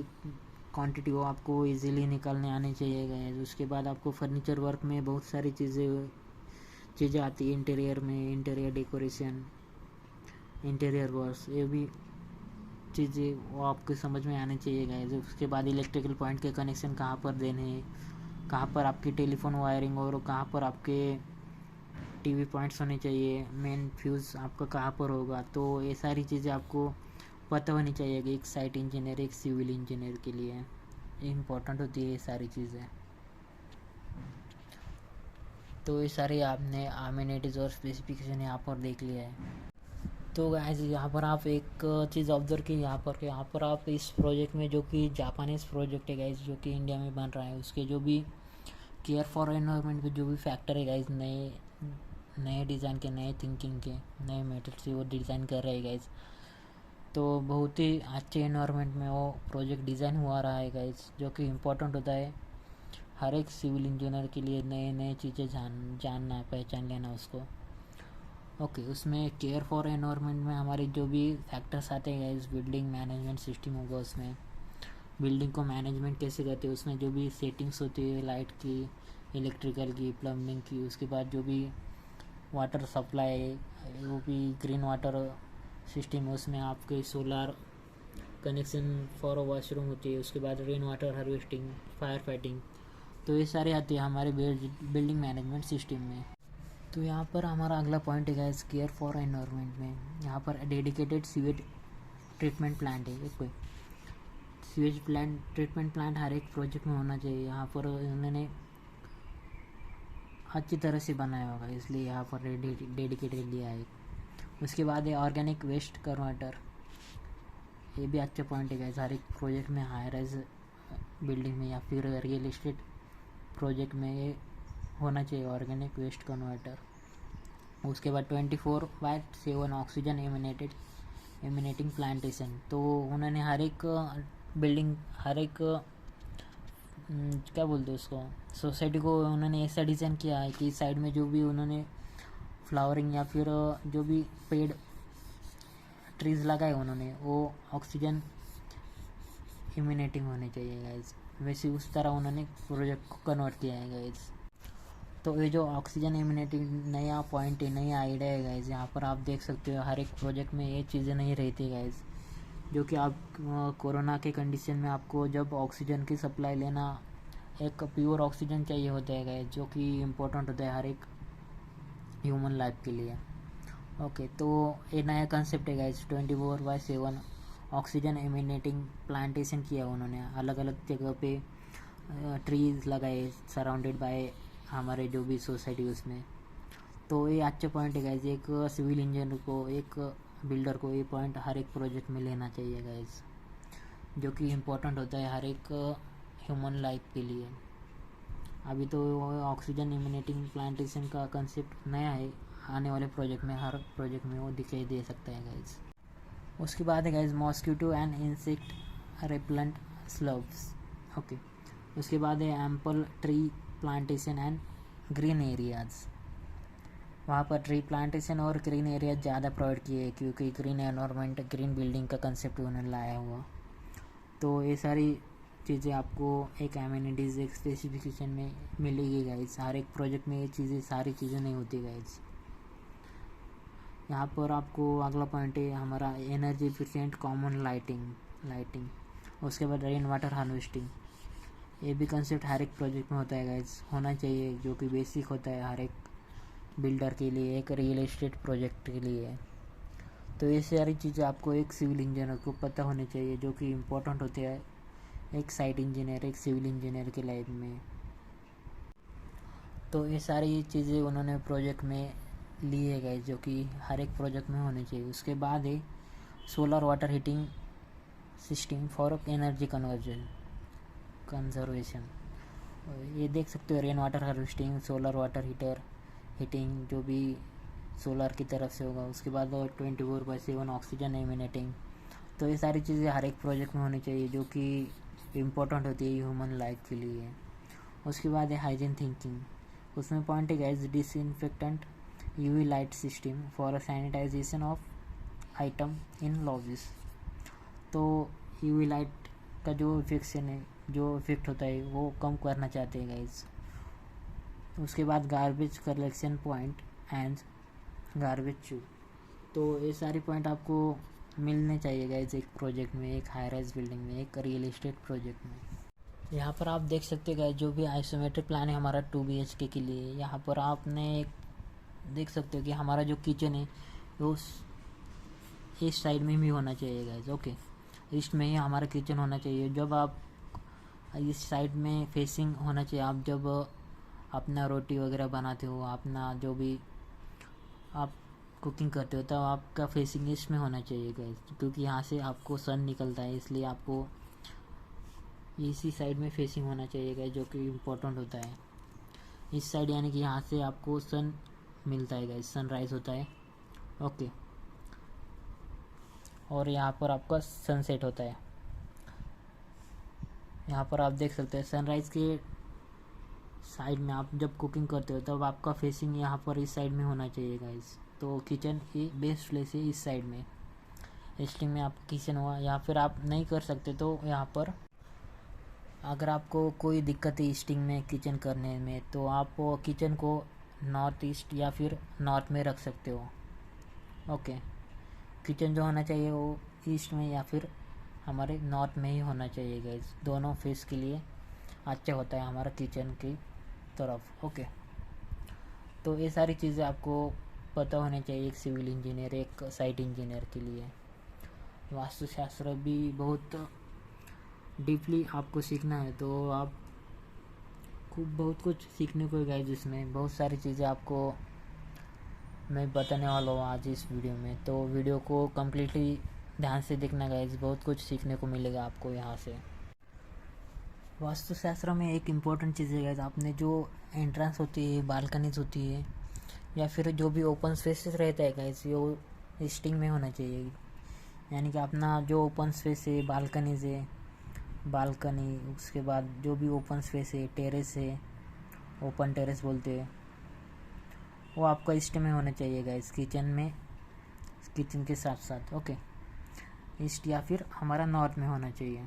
क्वांटिटी वो आपको इजीली निकालने आने चाहिए गाइस। उसके बाद आपको फर्नीचर वर्क में बहुत सारी चीज़ें आती है इंटीरियर में, इंटीरियर डेकोरेशन, इंटीरियर वर्क्स, ये भी चीज़ें वो आपको समझ में आने चाहिए गाइस। उसके बाद इलेक्ट्रिकल पॉइंट के कनेक्शन कहाँ पर देने हैं, कहाँ पर आपकी टेलीफोन वायरिंग और कहाँ पर आपके टीवी पॉइंट्स होने चाहिए, मेन फ्यूज़ आपका कहाँ पर होगा। तो ये सारी चीज़ें आपको पता होनी चाहिए कि एक साइट इंजीनियर एक सिविल इंजीनियर के लिए इम्पोर्टेंट होती है ये सारी चीज़ें। तो ये सारे आपने अमेनिटीज़ और स्पेसिफिकेशन यहाँ पर देख लिया है। तो गाइस यहाँ पर आप एक चीज़ ऑब्जर्व की यहाँ पर आप इस प्रोजेक्ट में जो कि जापानीज़ प्रोजेक्ट है गाइस जो कि इंडिया में बन रहा है उसके जो भी केयर फॉर एनवायरनमेंट के जो भी फैक्टर है गाइस नए डिज़ाइन के, नए थिंकिंग के, नए मेथड से वो डिज़ाइन कर रहे हैं गाइस। तो बहुत ही अच्छे एनवायरनमेंट में वो प्रोजेक्ट डिज़ाइन हुआ रहा है गाइस जो कि इम्पोर्टेंट होता है हर एक सिविल इंजीनियर के लिए नए नए चीज़ें जानना पहचान लेना उसको। ओके उसमें केयर फॉर एनवायरनमेंट में हमारे जो भी फैक्टर्स आते हैं इस बिल्डिंग मैनेजमेंट सिस्टम होगा उसमें बिल्डिंग को मैनेजमेंट कैसे करते हैं, उसमें जो भी सेटिंग्स होती है लाइट की, इलेक्ट्रिकल की, प्लम्बिंग की, उसके बाद जो भी वाटर सप्लाई वो भी ग्रीन वाटर सिस्टम है उसमें आपके सोलर कनेक्शन फॉर वॉशरूम होती है, उसके बाद rain water harvesting, fire fighting, तो ये सारे आते हैं हमारे बिल्डिंग मैनेजमेंट सिस्टम में। तो यहाँ पर हमारा अगला पॉइंट है गाइस केयर फॉर एनवायरनमेंट में यहाँ पर डेडिकेटेड सीवेज ट्रीटमेंट प्लांट है। कोई सीवेज ट्रीटमेंट प्लांट हर एक प्रोजेक्ट में होना चाहिए। यहाँ पर उन्होंने अच्छी तरह से बनाया होगा इसलिए यहाँ पर डेडिकेटेड दिया है। उसके बाद है ऑर्गेनिक वेस्ट कन्वर्टर, ये भी अच्छा पॉइंट है गाइस हर एक प्रोजेक्ट में हाई राइज बिल्डिंग में या फिर रियल एस्टेट प्रोजेक्ट में ये होना चाहिए ऑर्गेनिक वेस्ट कन्वर्टर। उसके बाद 24/7 ऑक्सीजन एमिनेटिंग प्लांटेशन, तो उन्होंने हर एक बिल्डिंग हर एक क्या बोलते हैं उसको सोसाइटी को उन्होंने ऐसा डिज़ाइन किया है कि साइड में जो भी उन्होंने फ्लावरिंग या फिर जो भी पेड़ ट्रीज़ लगाए उन्होंने वो ऑक्सीजन इमिनेटिंग होने चाहिए गाइज, वैसे उस तरह उन्होंने प्रोजेक्ट को कन्वर्ट किया है गाइज। तो ये जो ऑक्सीजन इमिनेटिंग नया पॉइंट है, नया आइडिया है गाइज, यहाँ पर आप देख सकते हो हर एक प्रोजेक्ट में ये चीज़ें नहीं रहती गाइज, जो कि आप कोरोना के कंडीशन में आपको जब ऑक्सीजन की सप्लाई लेना एक प्योर ऑक्सीजन चाहिए होता है गाइज, जो कि इम्पोर्टेंट होता है हर एक ह्यूमन लाइफ के लिए। ओके तो ये नया कंसेप्ट है गाइज 24/7 ऑक्सीजन एमिनेटिंग प्लांटेशन किया उन्होंने, अलग अलग जगह पे ट्रीज लगाए सराउंडेड बाय हमारे जो भी सोसाइटी उसमें। तो ये अच्छा पॉइंट है गाइज, एक सिविल इंजीनियर को एक बिल्डर को ये पॉइंट हर एक प्रोजेक्ट में लेना चाहिए गाइज, जो कि इम्पोर्टेंट होता है हर एक ह्यूमन लाइफ के लिए। अभी तो ऑक्सीजन इमिनेटिंग प्लांटेशन का कंसेप्ट नया है, आने वाले प्रोजेक्ट में हर प्रोजेक्ट में वो दिखाई दे सकता है गाइज। उसके बाद है guys mosquito and insect repellent shrubs. Okay उसके बाद है ample tree plantation and green areas, वहाँ पर ट्री प्लांटेशन और ग्रीन एरिया ज़्यादा प्रोवाइड किए क्योंकि ग्रीन एनवायरनमेंट ग्रीन बिल्डिंग का कंसेप्ट उन्होंने लाया हुआ। तो ये सारी चीज़ें आपको एक एमिनिटीज़ एक स्पेसिफिकेशन में मिलेगी गाइज, हर एक प्रोजेक्ट में ये चीज़ें सारी चीज़ें नहीं होती गाइज। यहाँ पर आपको अगला पॉइंट है हमारा एनर्जी एफिशिएंट कॉमन लाइटिंग। उसके बाद रेन वाटर हार्वेस्टिंग, ये भी कंसेप्ट हर एक प्रोजेक्ट में होता है गाइज, होना चाहिए, जो कि बेसिक होता है हर एक बिल्डर के लिए, एक रियल एस्टेट प्रोजेक्ट के लिए। तो ये सारी चीज़ें आपको एक सिविल इंजीनियर को पता होनी चाहिए, जो कि इम्पोर्टेंट होते हैं एक साइट इंजीनियर एक सिविल इंजीनियर की लाइफ में। तो ये सारी चीज़ें उन्होंने प्रोजेक्ट में ली है गाइस, जो कि हर एक प्रोजेक्ट में होनी चाहिए। उसके बाद है solar water heating system for energy conservation. ये देख सकते हो rain water harvesting, solar water heating जो भी सोलर की तरफ से होगा। उसके बाद 24/7 ऑक्सीजन एमिनेटिंग। तो ये सारी चीज़ें हर एक प्रोजेक्ट में होनी चाहिए जो कि इम्पोर्टेंट होती है ह्यूमन लाइफ के लिए। उसके बाद है हाइजीन थिंकिंग। उसमें पॉइंट है guys, disinfectant UV light system for sanitisation of item in lobbies. तो यूवी लाइट का जो इफेक्शन है, जो इफेक्ट होता है वो कम करना चाहते हैं गाइस। उसके बाद garbage collection point and garbage चू। तो ये सारे पॉइंट आपको मिलने चाहिए गाइस एक प्रोजेक्ट में, एक हाई राइज बिल्डिंग में, एक रियल एस्टेट प्रोजेक्ट में। यहाँ पर आप देख सकते हैं गाइस जो भी आइसोमेट्रिक प्लान है हमारा 2 BHK के लिए। यहाँ पर आपने एक देख सकते हो कि हमारा जो किचन है वो इस साइड में भी होना चाहिए गाइस। ओके, ईस्ट में ही हमारा किचन होना चाहिए। जब आप इस साइड में फेसिंग होना चाहिए, आप जब अपना रोटी वगैरह बनाते हो, अपना जो भी आप कुकिंग करते हो, तब आपका फेसिंग ईस्ट में होना चाहिए गाइस, क्योंकि यहाँ से आपको सन निकलता है, इसलिए आपको इसी साइड में फेसिंग होना चाहिए गाइस, जो कि इम्पोर्टेंट होता है। इस साइड यानी कि यहाँ से आपको सन मिलता है गाइस, सनराइज होता है। ओके, और यहाँ पर आपका सनसेट होता है। यहाँ पर आप देख सकते हैं सनराइज के साइड में आप जब कुकिंग करते हो तब आपका फेसिंग यहाँ पर इस साइड में होना चाहिए गाइस। तो किचन की बेस्ट प्लेस है इस साइड में, ईस्टिंग में आपका किचन हुआ। या फिर आप नहीं कर सकते तो यहाँ पर अगर आपको कोई दिक्कत है ईस्टिंग में किचन करने में, तो आप किचन को नॉर्थ ईस्ट या फिर नॉर्थ में रख सकते हो। ओके, किचन जो होना चाहिए वो ईस्ट में या फिर हमारे नॉर्थ में ही होना चाहिए गाइस। दोनों फेस के लिए अच्छा होता है हमारा किचन की तरफ। ओके, तो ये सारी चीज़ें आपको पता होनी चाहिए एक सिविल इंजीनियर, एक साइट इंजीनियर के लिए। वास्तुशास्त्र भी बहुत डीपली आपको सीखना है तो आप बहुत कुछ सीखने को गाइस। इसमें बहुत सारी चीज़ें आपको मैं बताने वाला हूँ आज इस वीडियो में, तो वीडियो को कम्प्लीटली ध्यान से देखना गाइस, बहुत कुछ सीखने को मिलेगा आपको यहाँ से। वास्तुशास्त्र में एक इम्पॉर्टेंट चीज़ है गाइस, आपने जो एंट्रेंस होती है, बालकनीज होती है, या फिर जो भी ओपन स्पेसेस रहता है गाइस, वो ईस्टिंग में होना चाहिए। यानी कि अपना जो ओपन स्पेस है, बालकनीज है, बालकनी, उसके बाद जो भी ओपन स्पेस है, टेरेस है, ओपन टेरेस बोलते हैं, वो आपका ईस्ट में होना चाहिए गाइस, किचन में, किचन के साथ साथ। ओके, ईस्ट या फिर हमारा नॉर्थ में होना चाहिए,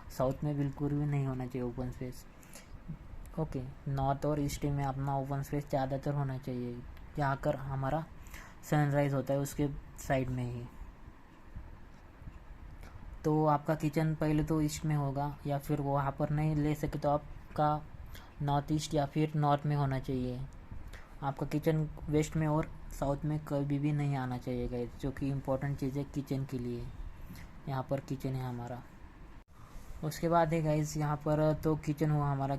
साउथ में बिल्कुल भी नहीं होना चाहिए ओपन स्पेस। ओके, नॉर्थ और ईस्ट में अपना ओपन स्पेस ज़्यादातर होना चाहिए, जहाँ कर हमारा सनराइज होता है उसके साइड में ही। तो आपका किचन पहले तो ईस्ट में होगा, या फिर वहाँ पर नहीं ले सके तो आपका नॉर्थ ईस्ट या फिर नॉर्थ में होना चाहिए। आपका किचन वेस्ट में और साउथ में कभी भी नहीं आना चाहिए गाइस, जो कि इम्पोर्टेंट चीज़ है किचन के लिए। यहाँ पर किचन है हमारा। उसके बाद है गाइस यहाँ पर तो किचन हुआ हमारा।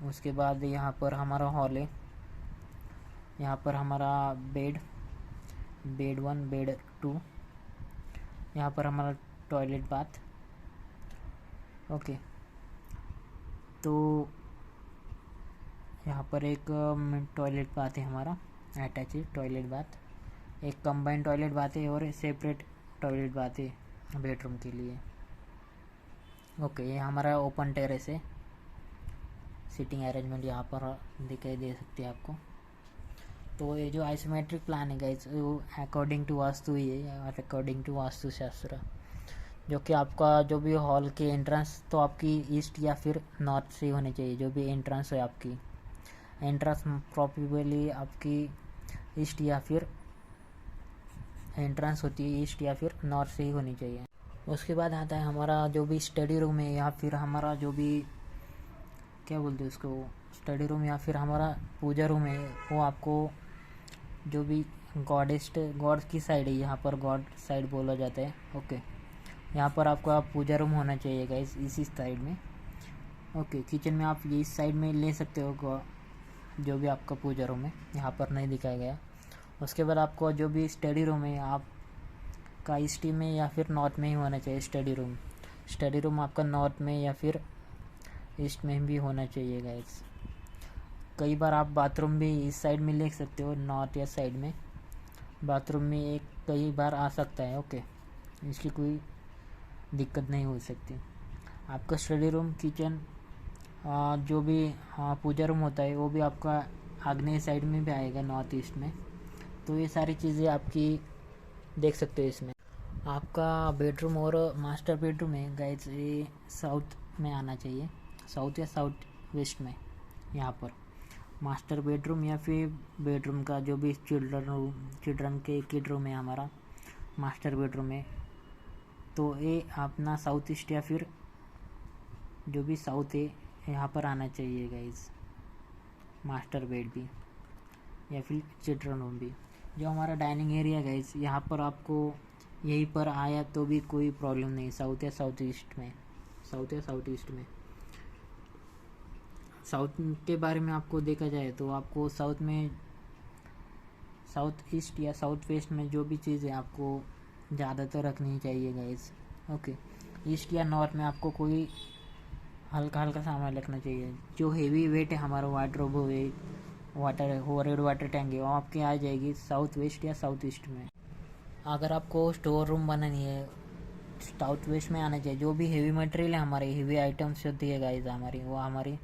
उसके बाद यहाँ पर हमारा हॉल है, यहाँ पर हमारा बेड 1, बेड 2, यहाँ पर हमारा टॉयलेट बाथ। ओके, तो यहाँ पर एक टॉयलेट बाथ है हमारा, अटैच है टॉयलेट बाथ, एक कंबाइंड टॉयलेट बाथ है और सेपरेट टॉयलेट बाथ है बेडरूम के लिए। ओके, ये हमारा ओपन टेरेस है, सीटिंग अरेंजमेंट यहाँ पर दिखाई दे सकती है आपको। तो ये जो आइसोमेट्रिक प्लान है गाइस, वो अकॉर्डिंग टू वास्तु ही है, और अकॉर्डिंग टू वास्तुशास्त्र, जो कि आपका जो भी हॉल के एंट्रेंस तो आपकी ईस्ट या फिर नॉर्थ से होनी चाहिए। जो भी एंट्रेंस है आपकी, एंट्रेंस प्रॉबेबली आपकी ईस्ट या फिर एंट्रेंस होती है ईस्ट या फिर नॉर्थ से ही होनी चाहिए। उसके बाद आता है हमारा जो भी स्टडी रूम है, या फिर हमारा जो भी क्या बोलते हैं उसको, स्टडी रूम या फिर हमारा पूजा रूम है, वो आपको जो भी गॉड की साइड है, यहाँ पर गॉड साइड बोला जाता है। ओके, यहाँ पर आपका पूजा रूम होना चाहिए गाइस, इसी साइड में। ओके, किचन में आप ये इस साइड में ले सकते हो जो भी आपका पूजा रूम है, यहाँ पर नहीं दिखाया गया। उसके बाद आपको जो भी स्टडी रूम है आपका ईस्ट में या फिर नॉर्थ में ही होना चाहिए। स्टडी रूम आपका नॉर्थ में या फिर ईस्ट में भी होना चाहिए गाइस। कई बार आप बाथरूम भी इस साइड में ले सकते हो, नॉर्थ या साइड में बाथरूम में एक कई बार आ सकता है। ओके, इसकी कोई दिक्कत नहीं हो सकती। आपका स्टडी रूम, किचन, जो भी पूजा रूम होता है वो भी आपका आग्नेय साइड में भी आएगा, नॉर्थ ईस्ट में। तो ये सारी चीज़ें आपकी देख सकते हो इसमें। आपका बेडरूम और मास्टर बेडरूम है गाइस, ये साउथ में आना चाहिए, साउथ या साउथ वेस्ट में। यहाँ पर मास्टर बेडरूम या फिर बेडरूम का जो भी चिल्ड्रन के किड रूम है हमारा, मास्टर बेडरूम है, तो ये अपना साउथ ईस्ट या फिर जो भी साउथ है यहाँ पर आना चाहिए गाइस। मास्टर बेड भी या फिर चिल्ड्रन रूम भी। जो हमारा डाइनिंग एरिया गाइस, यहाँ पर आपको यहीं पर आया तो भी कोई प्रॉब्लम नहीं, साउथ या साउथ ईस्ट में, साउथ या साउथ ईस्ट में। साउथ के बारे में आपको देखा जाए तो आपको साउथ में, साउथ ईस्ट या साउथ वेस्ट में जो भी चीज़ है आपको ज़्यादातर रखनी चाहिए गाइस। ओके, ईस्ट या नॉर्थ में आपको कोई हल्का हल्का सामान रखना चाहिए। जो हेवी वेट है हमारा वार्डरोब है, रेड वाटर टैंक है, वो आपके आ जाएगी साउथ वेस्ट या साउथ ईस्ट में। अगर आपको स्टोर रूम बनानी है, साउथ वेस्ट में आना चाहिए। जो भी हेवी मटेरियल है हमारे, हेवी आइटम्स होती है गाइस हमारी, वो हमारी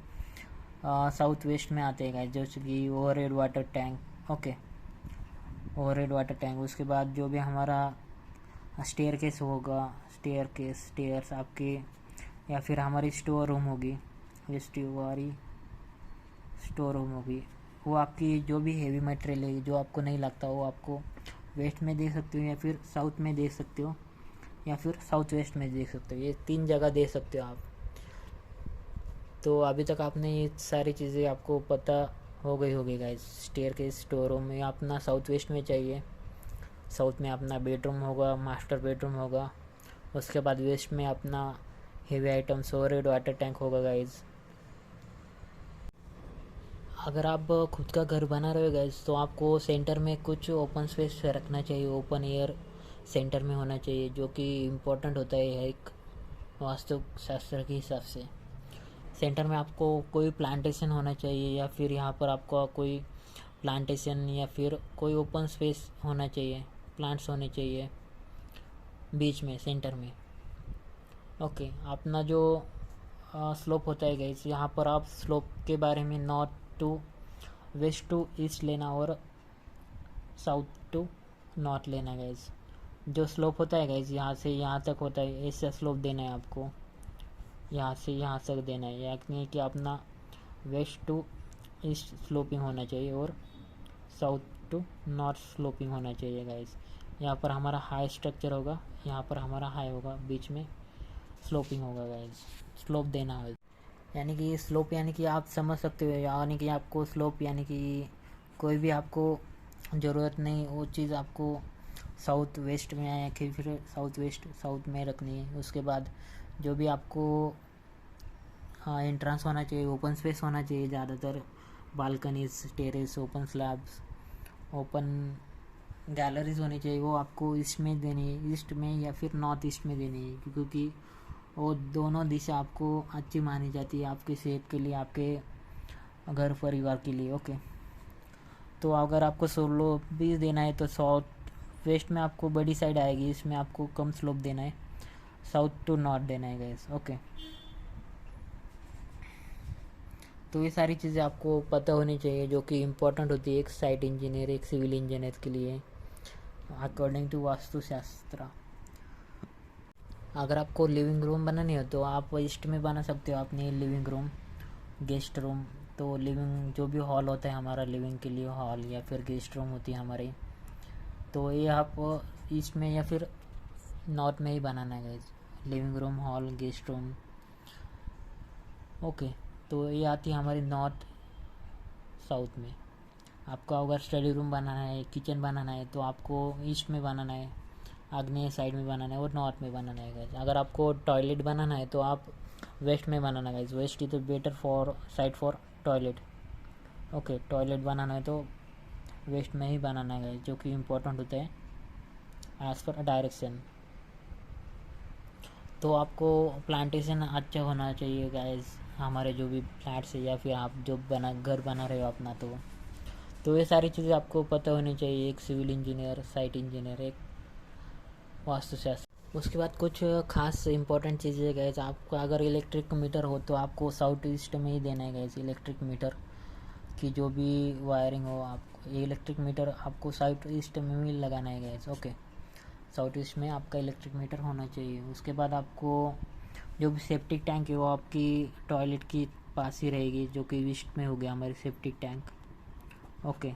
साउथ वेस्ट में आते हैं गाइस, जैसे कि overhead water tank. Okay, overhead water tank. उसके बाद जो भी हमारा स्टेयरकेस होगा, स्टेयर्स आपके, या फिर हमारी स्टोर रूम होगी, स्टोर रूम होगी, वो आपकी जो भी हेवी मटेरियल है जो आपको नहीं लगता वो आपको वेस्ट में दे सकते हो, या फिर साउथ में दे सकते हो, या फिर साउथ वेस्ट में दे सकते हो। ये 3 जगह दे सकते हो आप। तो अभी तक आपने ये सारी चीज़ें आपको पता हो गई होगी गाइस। स्टेयर के स्टोर रूम में अपना साउथ वेस्ट में चाहिए, साउथ में अपना बेडरूम होगा, मास्टर बेडरूम होगा। उसके बाद वेस्ट में अपना हेवी आइटम्स और रेड वाटर टैंक होगा गाइस। अगर आप खुद का घर बना रहे हो गाइस तो आपको सेंटर में कुछ ओपन स्पेस रखना चाहिए, ओपन एयर सेंटर में होना चाहिए, जो कि इम्पोर्टेंट होता है एक वास्तुशास्त्र के हिसाब से। सेंटर में आपको कोई प्लांटेशन होना चाहिए, या फिर यहाँ पर आपको कोई प्लांटेशन या फिर कोई ओपन स्पेस होना चाहिए, प्लांट्स होने चाहिए बीच में, सेंटर में। ओके, अपना जो स्लोप होता है गाइस, यहाँ पर आप स्लोप के बारे में north to west to east लेना और साउथ टू नॉर्थ लेना गाइस। जो स्लोप होता है गाइस, यहाँ से यहाँ तक होता है, ऐसा स्लोप देना है आपको, यहाँ से यहाँ तक देना है। यानी कि अपना वेस्ट टू ईस्ट स्लोपिंग होना चाहिए और साउथ टू नॉर्थ स्लोपिंग होना चाहिए गाइस। यहाँ पर हमारा हाई स्ट्रक्चर होगा, यहाँ पर हमारा हाई होगा, बीच में स्लोपिंग होगा गाइस, स्लोप देना है। यानी कि स्लोप यानी कि आप समझ सकते हो, यानी कि आपको स्लोप यानी कि कोई भी आपको ज़रूरत नहीं, वो चीज़ आपको साउथ वेस्ट में या फिर साउथ वेस्ट साउथ में रखनी है। उसके बाद जो भी आपको एंट्रेंस होना चाहिए, ओपन स्पेस होना चाहिए ज़्यादातर, balconies, terrace, open slabs, open galleries होनी चाहिए, वो आपको ईस्ट में देनी है, ईस्ट में या फिर नॉर्थ ईस्ट में देनी है, क्योंकि वो दोनों दिशा आपको अच्छी मानी जाती है आपकी सेहत के लिए, आपके घर परिवार के लिए। ओके, तो अगर आपको स्लोप भी देना है तो साउथ वेस्ट में आपको बड़ी साइड आएगी, इसमें आपको कम स्लोप देना है, साउथ टू नॉर्थ देना है गाइस। ओके, तो ये सारी चीज़ें आपको पता होनी चाहिए, जो कि इम्पोर्टेंट होती है एक साइट इंजीनियर, एक सिविल इंजीनियर के लिए, अकॉर्डिंग टू वास्तुशास्त्र। अगर आपको लिविंग रूम बनानी हो तो आप ईस्ट में बना सकते हो अपनी लिविंग रूम, गेस्ट रूम। तो लिविंग जो भी हॉल होता है हमारा, लिविंग के लिए हॉल या फिर गेस्ट रूम होती है हमारी, तो ये आप ईस्ट में या फिर नॉर्थ में ही बनाना है guys, living room, hall, guest room. Okay, तो ये आती है हमारी नॉर्थ साउथ में। आपको अगर स्टडी रूम बनाना है, किचन बनाना है, तो आपको ईस्ट में बनाना है, आग्नेय साइड में बनाना है और नॉर्थ में बनाना है गाइस। अगर आपको टॉयलेट बनाना है तो आप वेस्ट में बनाना है guys, west is better for side for toilet. Okay, toilet बनाना है तो वेस्ट में ही बनाना है गाइस, जो कि इम्पोर्टेंट होता है एज पर डायरेक्शन। तो आपको प्लांटेशन अच्छा होना चाहिए गाइस, हमारे जो भी फ्लैट्स है या फिर आप जो घर बना रहे हो अपना, तो ये सारी चीज़ें आपको पता होनी चाहिए, एक सिविल इंजीनियर, साइट इंजीनियर, एक वास्तुशास्त्र। उसके बाद कुछ खास इंपॉर्टेंट चीज़ें है गैस, आपको अगर इलेक्ट्रिक मीटर हो तो आपको साउथ ईस्ट में ही देना है गैस। इलेक्ट्रिक मीटर की जो भी वायरिंग हो, आपको इलेक्ट्रिक मीटर आपको साउथ ईस्ट में ही लगाना है गैस। ओके, साउथ ईस्ट में आपका इलेक्ट्रिक मीटर होना चाहिए। उसके बाद आपको जो भी सेप्टिक टैंक है वो आपकी टॉयलेट की पास ही रहेगी, जो कि वेस्ट में हो गया हमारी सेप्टिक टैंक। ओके,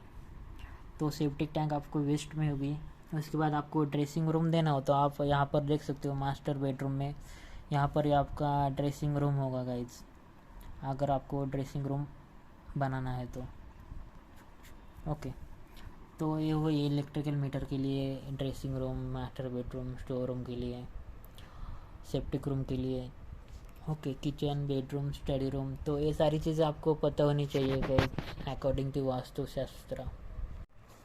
तो सेप्टिक टैंक आपको वेस्ट में होगी। उसके बाद आपको ड्रेसिंग रूम देना हो तो आप यहाँ पर देख सकते हो, मास्टर बेडरूम में यहाँ पर ही आपका ड्रेसिंग रूम होगा गाइज, अगर आपको ड्रेसिंग रूम बनाना है तो। ओके, तो ये हुई इलेक्ट्रिकल मीटर के लिए dressing room, master bedroom, store room के लिए, सेप्टिक रूम के लिए। Okay, kitchen, bedroom, study room, तो ये सारी चीज़ें आपको पता होनी चाहिए गाइज अकॉर्डिंग टू वास्तुशास्त्र।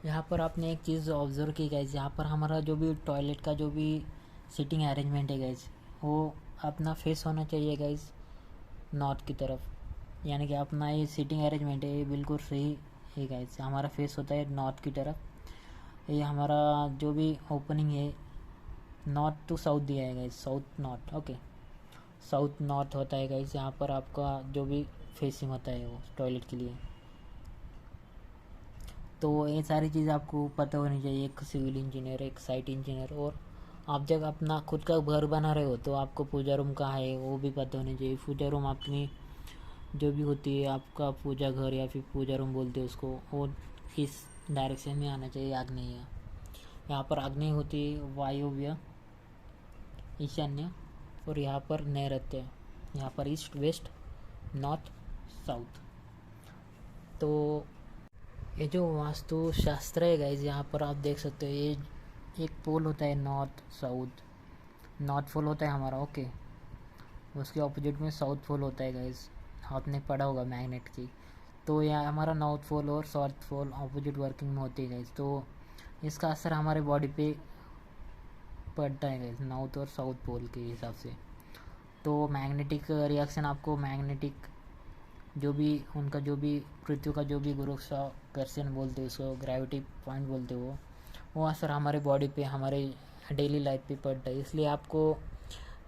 यहाँ पर आपने एक चीज़ ऑब्जर्व की गाइज, यहाँ पर हमारा जो भी टॉयलेट का जो भी सिटिंग अरेंजमेंट है गाइज, वो अपना फेस होना चाहिए गाइज नॉर्थ की तरफ। यानी कि अपना ये सिटिंग अरेंजमेंट है ये बिल्कुल सही है गाइज, हमारा फेस होता है नॉर्थ की तरफ। ये हमारा जो भी ओपनिंग है नॉर्थ टू साउथ दिया है guys, south north. Okay, south north होता है गाइज, यहाँ पर आपका जो भी फेसिंग होता है वो टॉयलेट के लिए। तो ये सारी चीज़ आपको पता होनी चाहिए, एक सिविल इंजीनियर, एक साइट इंजीनियर। और आप जब अपना खुद का घर बना रहे हो तो आपको पूजा रूम कहाँ है वो भी पता होनी चाहिए। पूजा रूम अपनी जो भी होती है, आपका पूजा घर या फिर पूजा रूम बोलते हैं उसको, वो इस डायरेक्शन में आना चाहिए, आग्नेय। यहाँ पर आग्नेय होती है, वायव्य, ईशान्य, और यहाँ पर नैऋत्य, यहाँ पर ईस्ट, वेस्ट, नॉर्थ, साउथ। तो ये जो वास्तुशास्त्र है गाइज, यहाँ पर आप देख सकते हो ये एक पोल होता है नॉर्थ साउथ, नॉर्थ पोल होता है हमारा। ओके, उसके ऑपोजिट में साउथ पोल होता है गाइज, आपने पढ़ा होगा मैग्नेट की। तो यहाँ हमारा नॉर्थ पोल और साउथ पोल ऑपोजिट वर्किंग में होती है गाइज, तो इसका असर हमारे बॉडी पे पड़ता है गाइज नॉर्थ और साउथ पोल के हिसाब से। तो मैग्नेटिक रिएक्शन, आपको मैग्नेटिक जो भी उनका जो भी पृथ्वी का जो भी गुरुत्वाकर्षण बोलते हैं उसको, ग्रेविटी पॉइंट बोलते हैं, वो असर हमारे बॉडी पे, हमारे डेली लाइफ पे पड़ता है। इसलिए आपको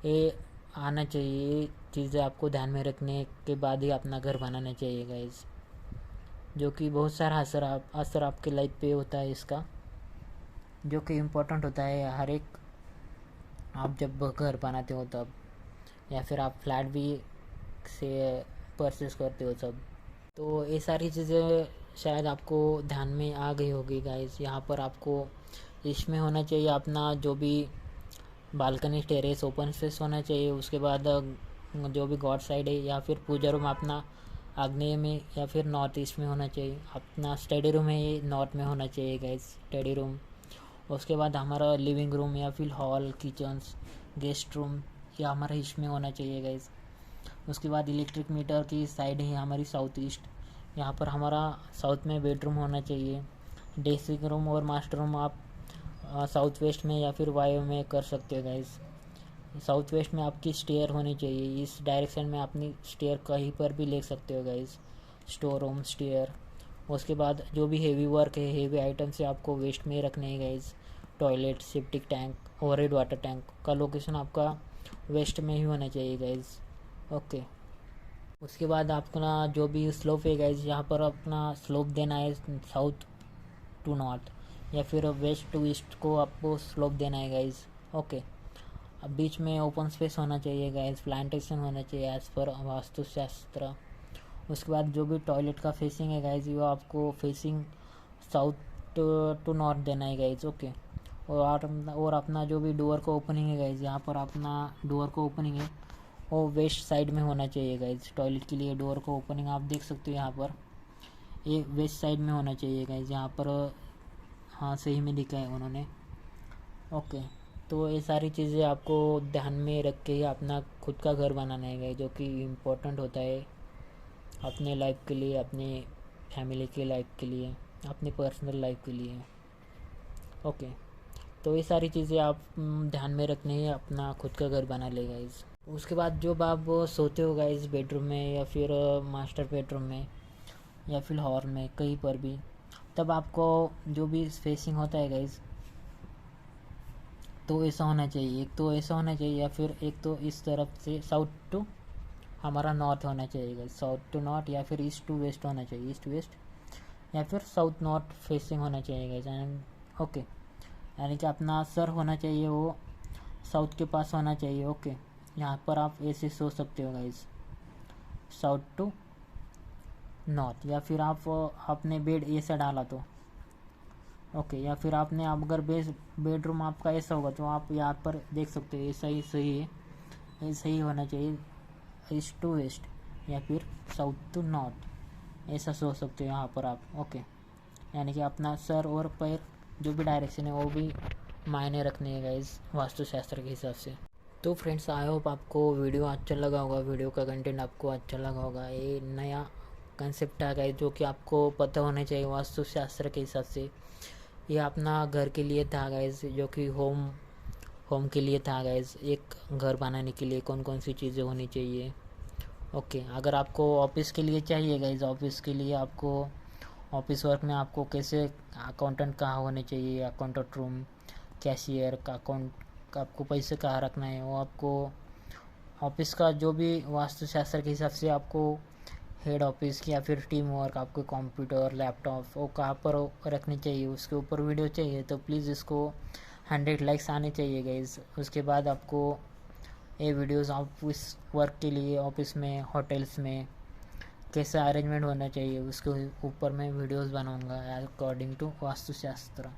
ये आना चाहिए, ये चीज़ें आपको ध्यान में रखने के बाद ही अपना घर बनाना चाहिए गाइज, जो कि बहुत सारा असर आपके लाइफ पे होता है इसका, जो कि इम्पोर्टेंट होता है हर एक, आप जब घर बनाते हो तब, या फिर आप फ्लैट भी से परचेस करते हो सब। तो ये सारी चीज़ें शायद आपको ध्यान में आ गई होगी गाइस। यहाँ पर आपको इसमें होना चाहिए अपना जो भी बालकनी, टेरेस, ओपन स्पेस होना चाहिए। उसके बाद जो भी गॉड साइड है या फिर पूजा रूम अपना आग्नेय में या फिर नॉर्थ ईस्ट में होना चाहिए। अपना स्टडी रूम है ये नॉर्थ में होना चाहिए गाइस, स्टडी रूम। उसके बाद हमारा लिविंग रूम या फिर हॉल, किचन्स, गेस्ट रूम, ये हमारा ईस्ट में होना चाहिए गाइस। उसके बाद इलेक्ट्रिक मीटर की साइड है हमारी साउथ ईस्ट, यहाँ पर हमारा साउथ में बेडरूम होना चाहिए। ड्रेसिंग रूम और मास्टर रूम आप साउथ वेस्ट में या फिर वायु में कर सकते हो गाइस। साउथ वेस्ट में आपकी स्टेयर होनी चाहिए, इस डायरेक्शन में अपनी स्टेयर कहीं पर भी ले सकते हो गाइस, स्टोर रूम, स्टेयर। उसके बाद जो भी हेवी वर्क है, हेवी आइटम से आपको वेस्ट में रखने हैं guys. Toilet, septic tank, overhead water tank का लोकेशन आपका वेस्ट में ही होना चाहिए गाइस। ओके, उसके बाद अपना जो भी स्लोप है गाइज, यहाँ पर अपना स्लोप देना है साउथ टू नॉर्थ या फिर वेस्ट टू ईस्ट को आपको स्लोप देना है गाइज। ओके, अब बीच में ओपन स्पेस होना चाहिए गाइज, प्लांटेशन होना चाहिए एज पर वास्तुशास्त्र। उसके बाद जो भी टॉयलेट का फेसिंग है गाइज, वो आपको फेसिंग साउथ टू नॉर्थ देना है गाइज। ओके, और अपना जो भी डोर का ओपनिंग है गाइज, यहाँ पर अपना डोर का ओपनिंग है वो वेस्ट साइड में होना चाहिए गाइज। टॉयलेट के लिए डोर का ओपनिंग आप देख सकते हो यहाँ पर, ये वेस्ट साइड में होना चाहिए गाइज। यहाँ पर हाँ सही में लिखा है उन्होंने। ओके, तो ये सारी चीज़ें आपको ध्यान में रख के ही अपना खुद का घर बनाना है गाइज, जो कि इम्पोर्टेंट होता है अपने लाइफ के लिए, अपने फैमिली के लाइफ के लिए, अपनी पर्सनल लाइफ के लिए। ओके, तो ये सारी चीज़ें आप ध्यान में रखने ही अपना खुद का घर बना ले गाइज। उसके बाद जब आप सोते हो गाइस बेडरूम में या फिर मास्टर बेडरूम में या फिर हॉल में कहीं पर भी, तब आपको जो भी स्पेसिंग होता है गाइस, तो ऐसा होना चाहिए। एक तो ऐसा होना चाहिए या फिर एक तो इस तरफ से साउथ टू हमारा नॉर्थ होना चाहिए गाइस, साउथ टू नॉर्थ या फिर ईस्ट टू वेस्ट होना चाहिए, ईस्ट वेस्ट या फिर साउथ नॉर्थ फेसिंग होना चाहिए गाइस। एंड ओके, यानी कि अपना सर होना चाहिए वो साउथ के पास होना चाहिए। ओके, यहाँ पर आप ऐसे सो सकते हो गाइस, साउथ टू नॉर्थ। या फिर आप आपने बेड ऐसा डाला तो ओके, या फिर आपने अगर बेडरूम आपका ऐसा होगा तो आप यहाँ पर देख सकते हो ऐसा ही सही है, ऐसा ही होना चाहिए, ईस्ट टू वेस्ट या फिर साउथ टू नॉर्थ, ऐसा सो सकते हो यहाँ पर आप। ओके, यानी कि अपना सर और पैर जो भी डायरेक्शन है वो भी मायने रखने हैं गाइस वास्तुशास्त्र के हिसाब से। तो फ्रेंड्स, आई होप आपको वीडियो अच्छा लगा होगा, वीडियो का कंटेंट आपको अच्छा लगा होगा। ये नया कंसेप्ट आ गया जो कि आपको पता होना चाहिए वास्तुशास्त्र के हिसाब से। ये अपना घर के लिए था गाइस, जो कि होम होम के लिए था गाइस। एक घर बनाने के लिए कौन कौन सी चीज़ें होनी चाहिए। ओके, अगर आपको ऑफिस के लिए चाहिए गाइस, ऑफिस के लिए आपको ऑफिस वर्क में आपको कैसे अकाउंटेंट कहाँ होने चाहिए, अकाउंटेंट रूम, कैशियर का अकाउंट, आपको पैसे कहाँ रखना है, वो आपको ऑफिस का जो भी वास्तुशास्त्र के हिसाब से आपको हेड ऑफिस की या फिर टीम वर्क, आपको कंप्यूटर लैपटॉप वो कहाँ पर रखनी चाहिए, उसके ऊपर वीडियो चाहिए तो प्लीज़ इसको 100 लाइक्स आने चाहिए गाइस। उसके बाद आपको ये वीडियोस ऑफिस वर्क के लिए ऑफिस में, होटल्स में कैसा अरेंजमेंट होना चाहिए उसके ऊपर मैं वीडियोस बनाऊंगा अकॉर्डिंग टू वास्तुशास्त्र।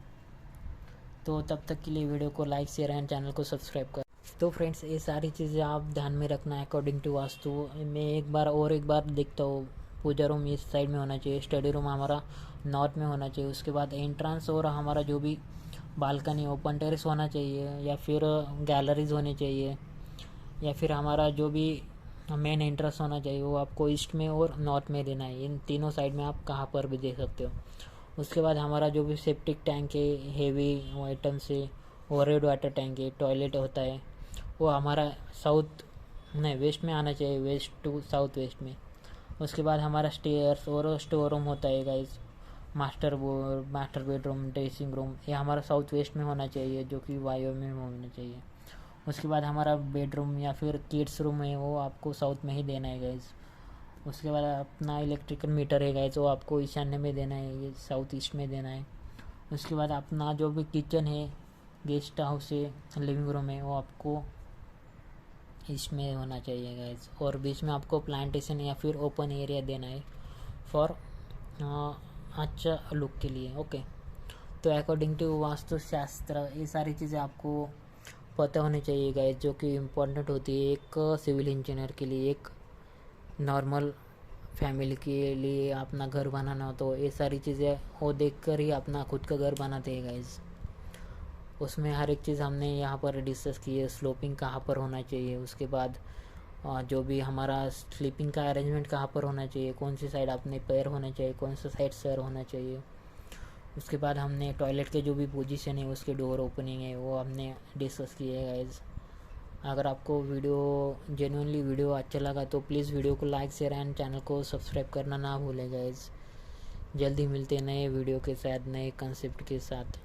तो तब तक के लिए वीडियो को लाइक शेयर एंड चैनल को सब्सक्राइब कर। तो फ्रेंड्स, ये सारी चीज़ें आप ध्यान में रखना है अकॉर्डिंग टू वास्तु। मैं एक बार देखता हूँ, पूजा रूम इस साइड में होना चाहिए, स्टडी रूम हमारा नॉर्थ में होना चाहिए। उसके बाद एंट्रेंस और हमारा जो भी बालकनी ओपन टेरेस होना चाहिए या फिर गैलरीज होनी चाहिए, या फिर हमारा जो भी मेन एंट्रेंस होना चाहिए वो आपको ईस्ट में और नॉर्थ में देना है। इन तीनों साइड में आप कहाँ पर भी दे सकते हो। उसके बाद हमारा जो भी सेप्टिक टैंक है, हेवी आइटम्स है, ओवरहेड वाटर टैंक है, टॉयलेट होता है, वो हमारा साउथ नहीं वेस्ट में आना चाहिए, वेस्ट टू साउथ वेस्ट में। उसके बाद हमारा स्टेयर्स और स्टोर रूम होता है guys, master bedroom, dressing room, ये हमारा साउथ वेस्ट में होना चाहिए, जो कि वायु में होना चाहिए। उसके बाद हमारा बेडरूम या फिर किड्स रूम है वो आपको साउथ में ही देना है गाइस। उसके बाद अपना इलेक्ट्रिकल मीटर है गाइस, वो आपको ईशान्य में देना है, ये साउथ ईस्ट में देना है। उसके बाद अपना जो भी किचन है, गेस्ट हाउस है, लिविंग रूम है, वो आपको इसमें होना चाहिए गाइस। और बीच में आपको प्लांटेशन या फिर ओपन एरिया देना है फॉर अच्छा लुक के लिए। ओके, तो अकॉर्डिंग टू वास्तुशास्त्र ये सारी चीज़ें आपको पता होनी चाहिए गाइस, जो कि इम्पोर्टेंट होती है एक सिविल इंजीनियर के लिए, एक नॉर्मल फैमिली के लिए अपना घर बनाना हो तो ये सारी चीज़ें वो देख कर ही अपना खुद का घर बनाते हैं गाइस। उसमें हर एक चीज़ हमने यहाँ पर डिस्कस की है, स्लोपिंग कहाँ पर होना चाहिए, उसके बाद जो भी हमारा स्लीपिंग का अरेंजमेंट कहाँ पर होना चाहिए, कौन सी साइड अपने पैर होना चाहिए, कौन सा साइड सर होना चाहिए। उसके बाद हमने टॉयलेट के जो भी पोजीशन है उसके डोर ओपनिंग है वो हमने डिस्कस किए है गाइज। अगर आपको जेन्युइनली वीडियो अच्छा लगा तो प्लीज़ वीडियो को लाइक शेयर एंड चैनल को सब्सक्राइब करना ना भूलें गाइज। जल्दी मिलते हैं नए वीडियो के साथ, नए कंसेप्ट के साथ।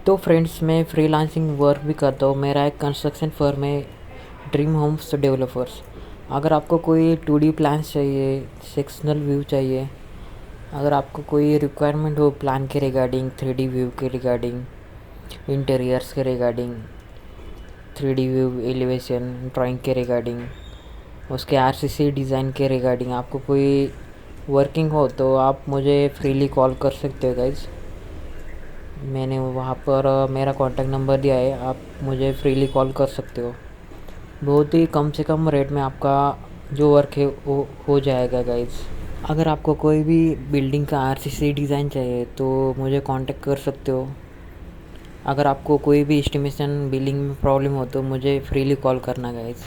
तो फ्रेंड्स, मैं फ्रीलांसिंग वर्क भी करता हूँ। मेरा एक कंस्ट्रक्शन फर्म है, ड्रीम होम्स डेवलपर्स। अगर आपको कोई 2D प्लान्स चाहिए, सेक्शनल व्यू चाहिए, अगर आपको कोई रिक्वायरमेंट हो प्लान के रिगार्डिंग, 3D व्यू के रिगार्डिंग, इंटीरियर्स के regarding, 3D view elevation drawing के रिगार्डिंग, उसके RCC डिज़ाइन के रिगार्डिंग आपको कोई वर्किंग हो तो आप मुझे फ्रीली कॉल कर सकते हो गाइज। मैंने वहाँ पर मेरा कॉन्टैक्ट नंबर दिया है, आप मुझे फ्रीली कॉल कर सकते हो। बहुत ही कम से कम रेट में आपका जो वर्क है वो हो जाएगा गाइज। अगर आपको कोई भी बिल्डिंग का RCC डिज़ाइन चाहिए तो मुझे कांटेक्ट कर सकते हो। अगर आपको कोई भी एस्टिमेशन बिल्डिंग में प्रॉब्लम हो तो मुझे फ्रीली कॉल करना गाइज।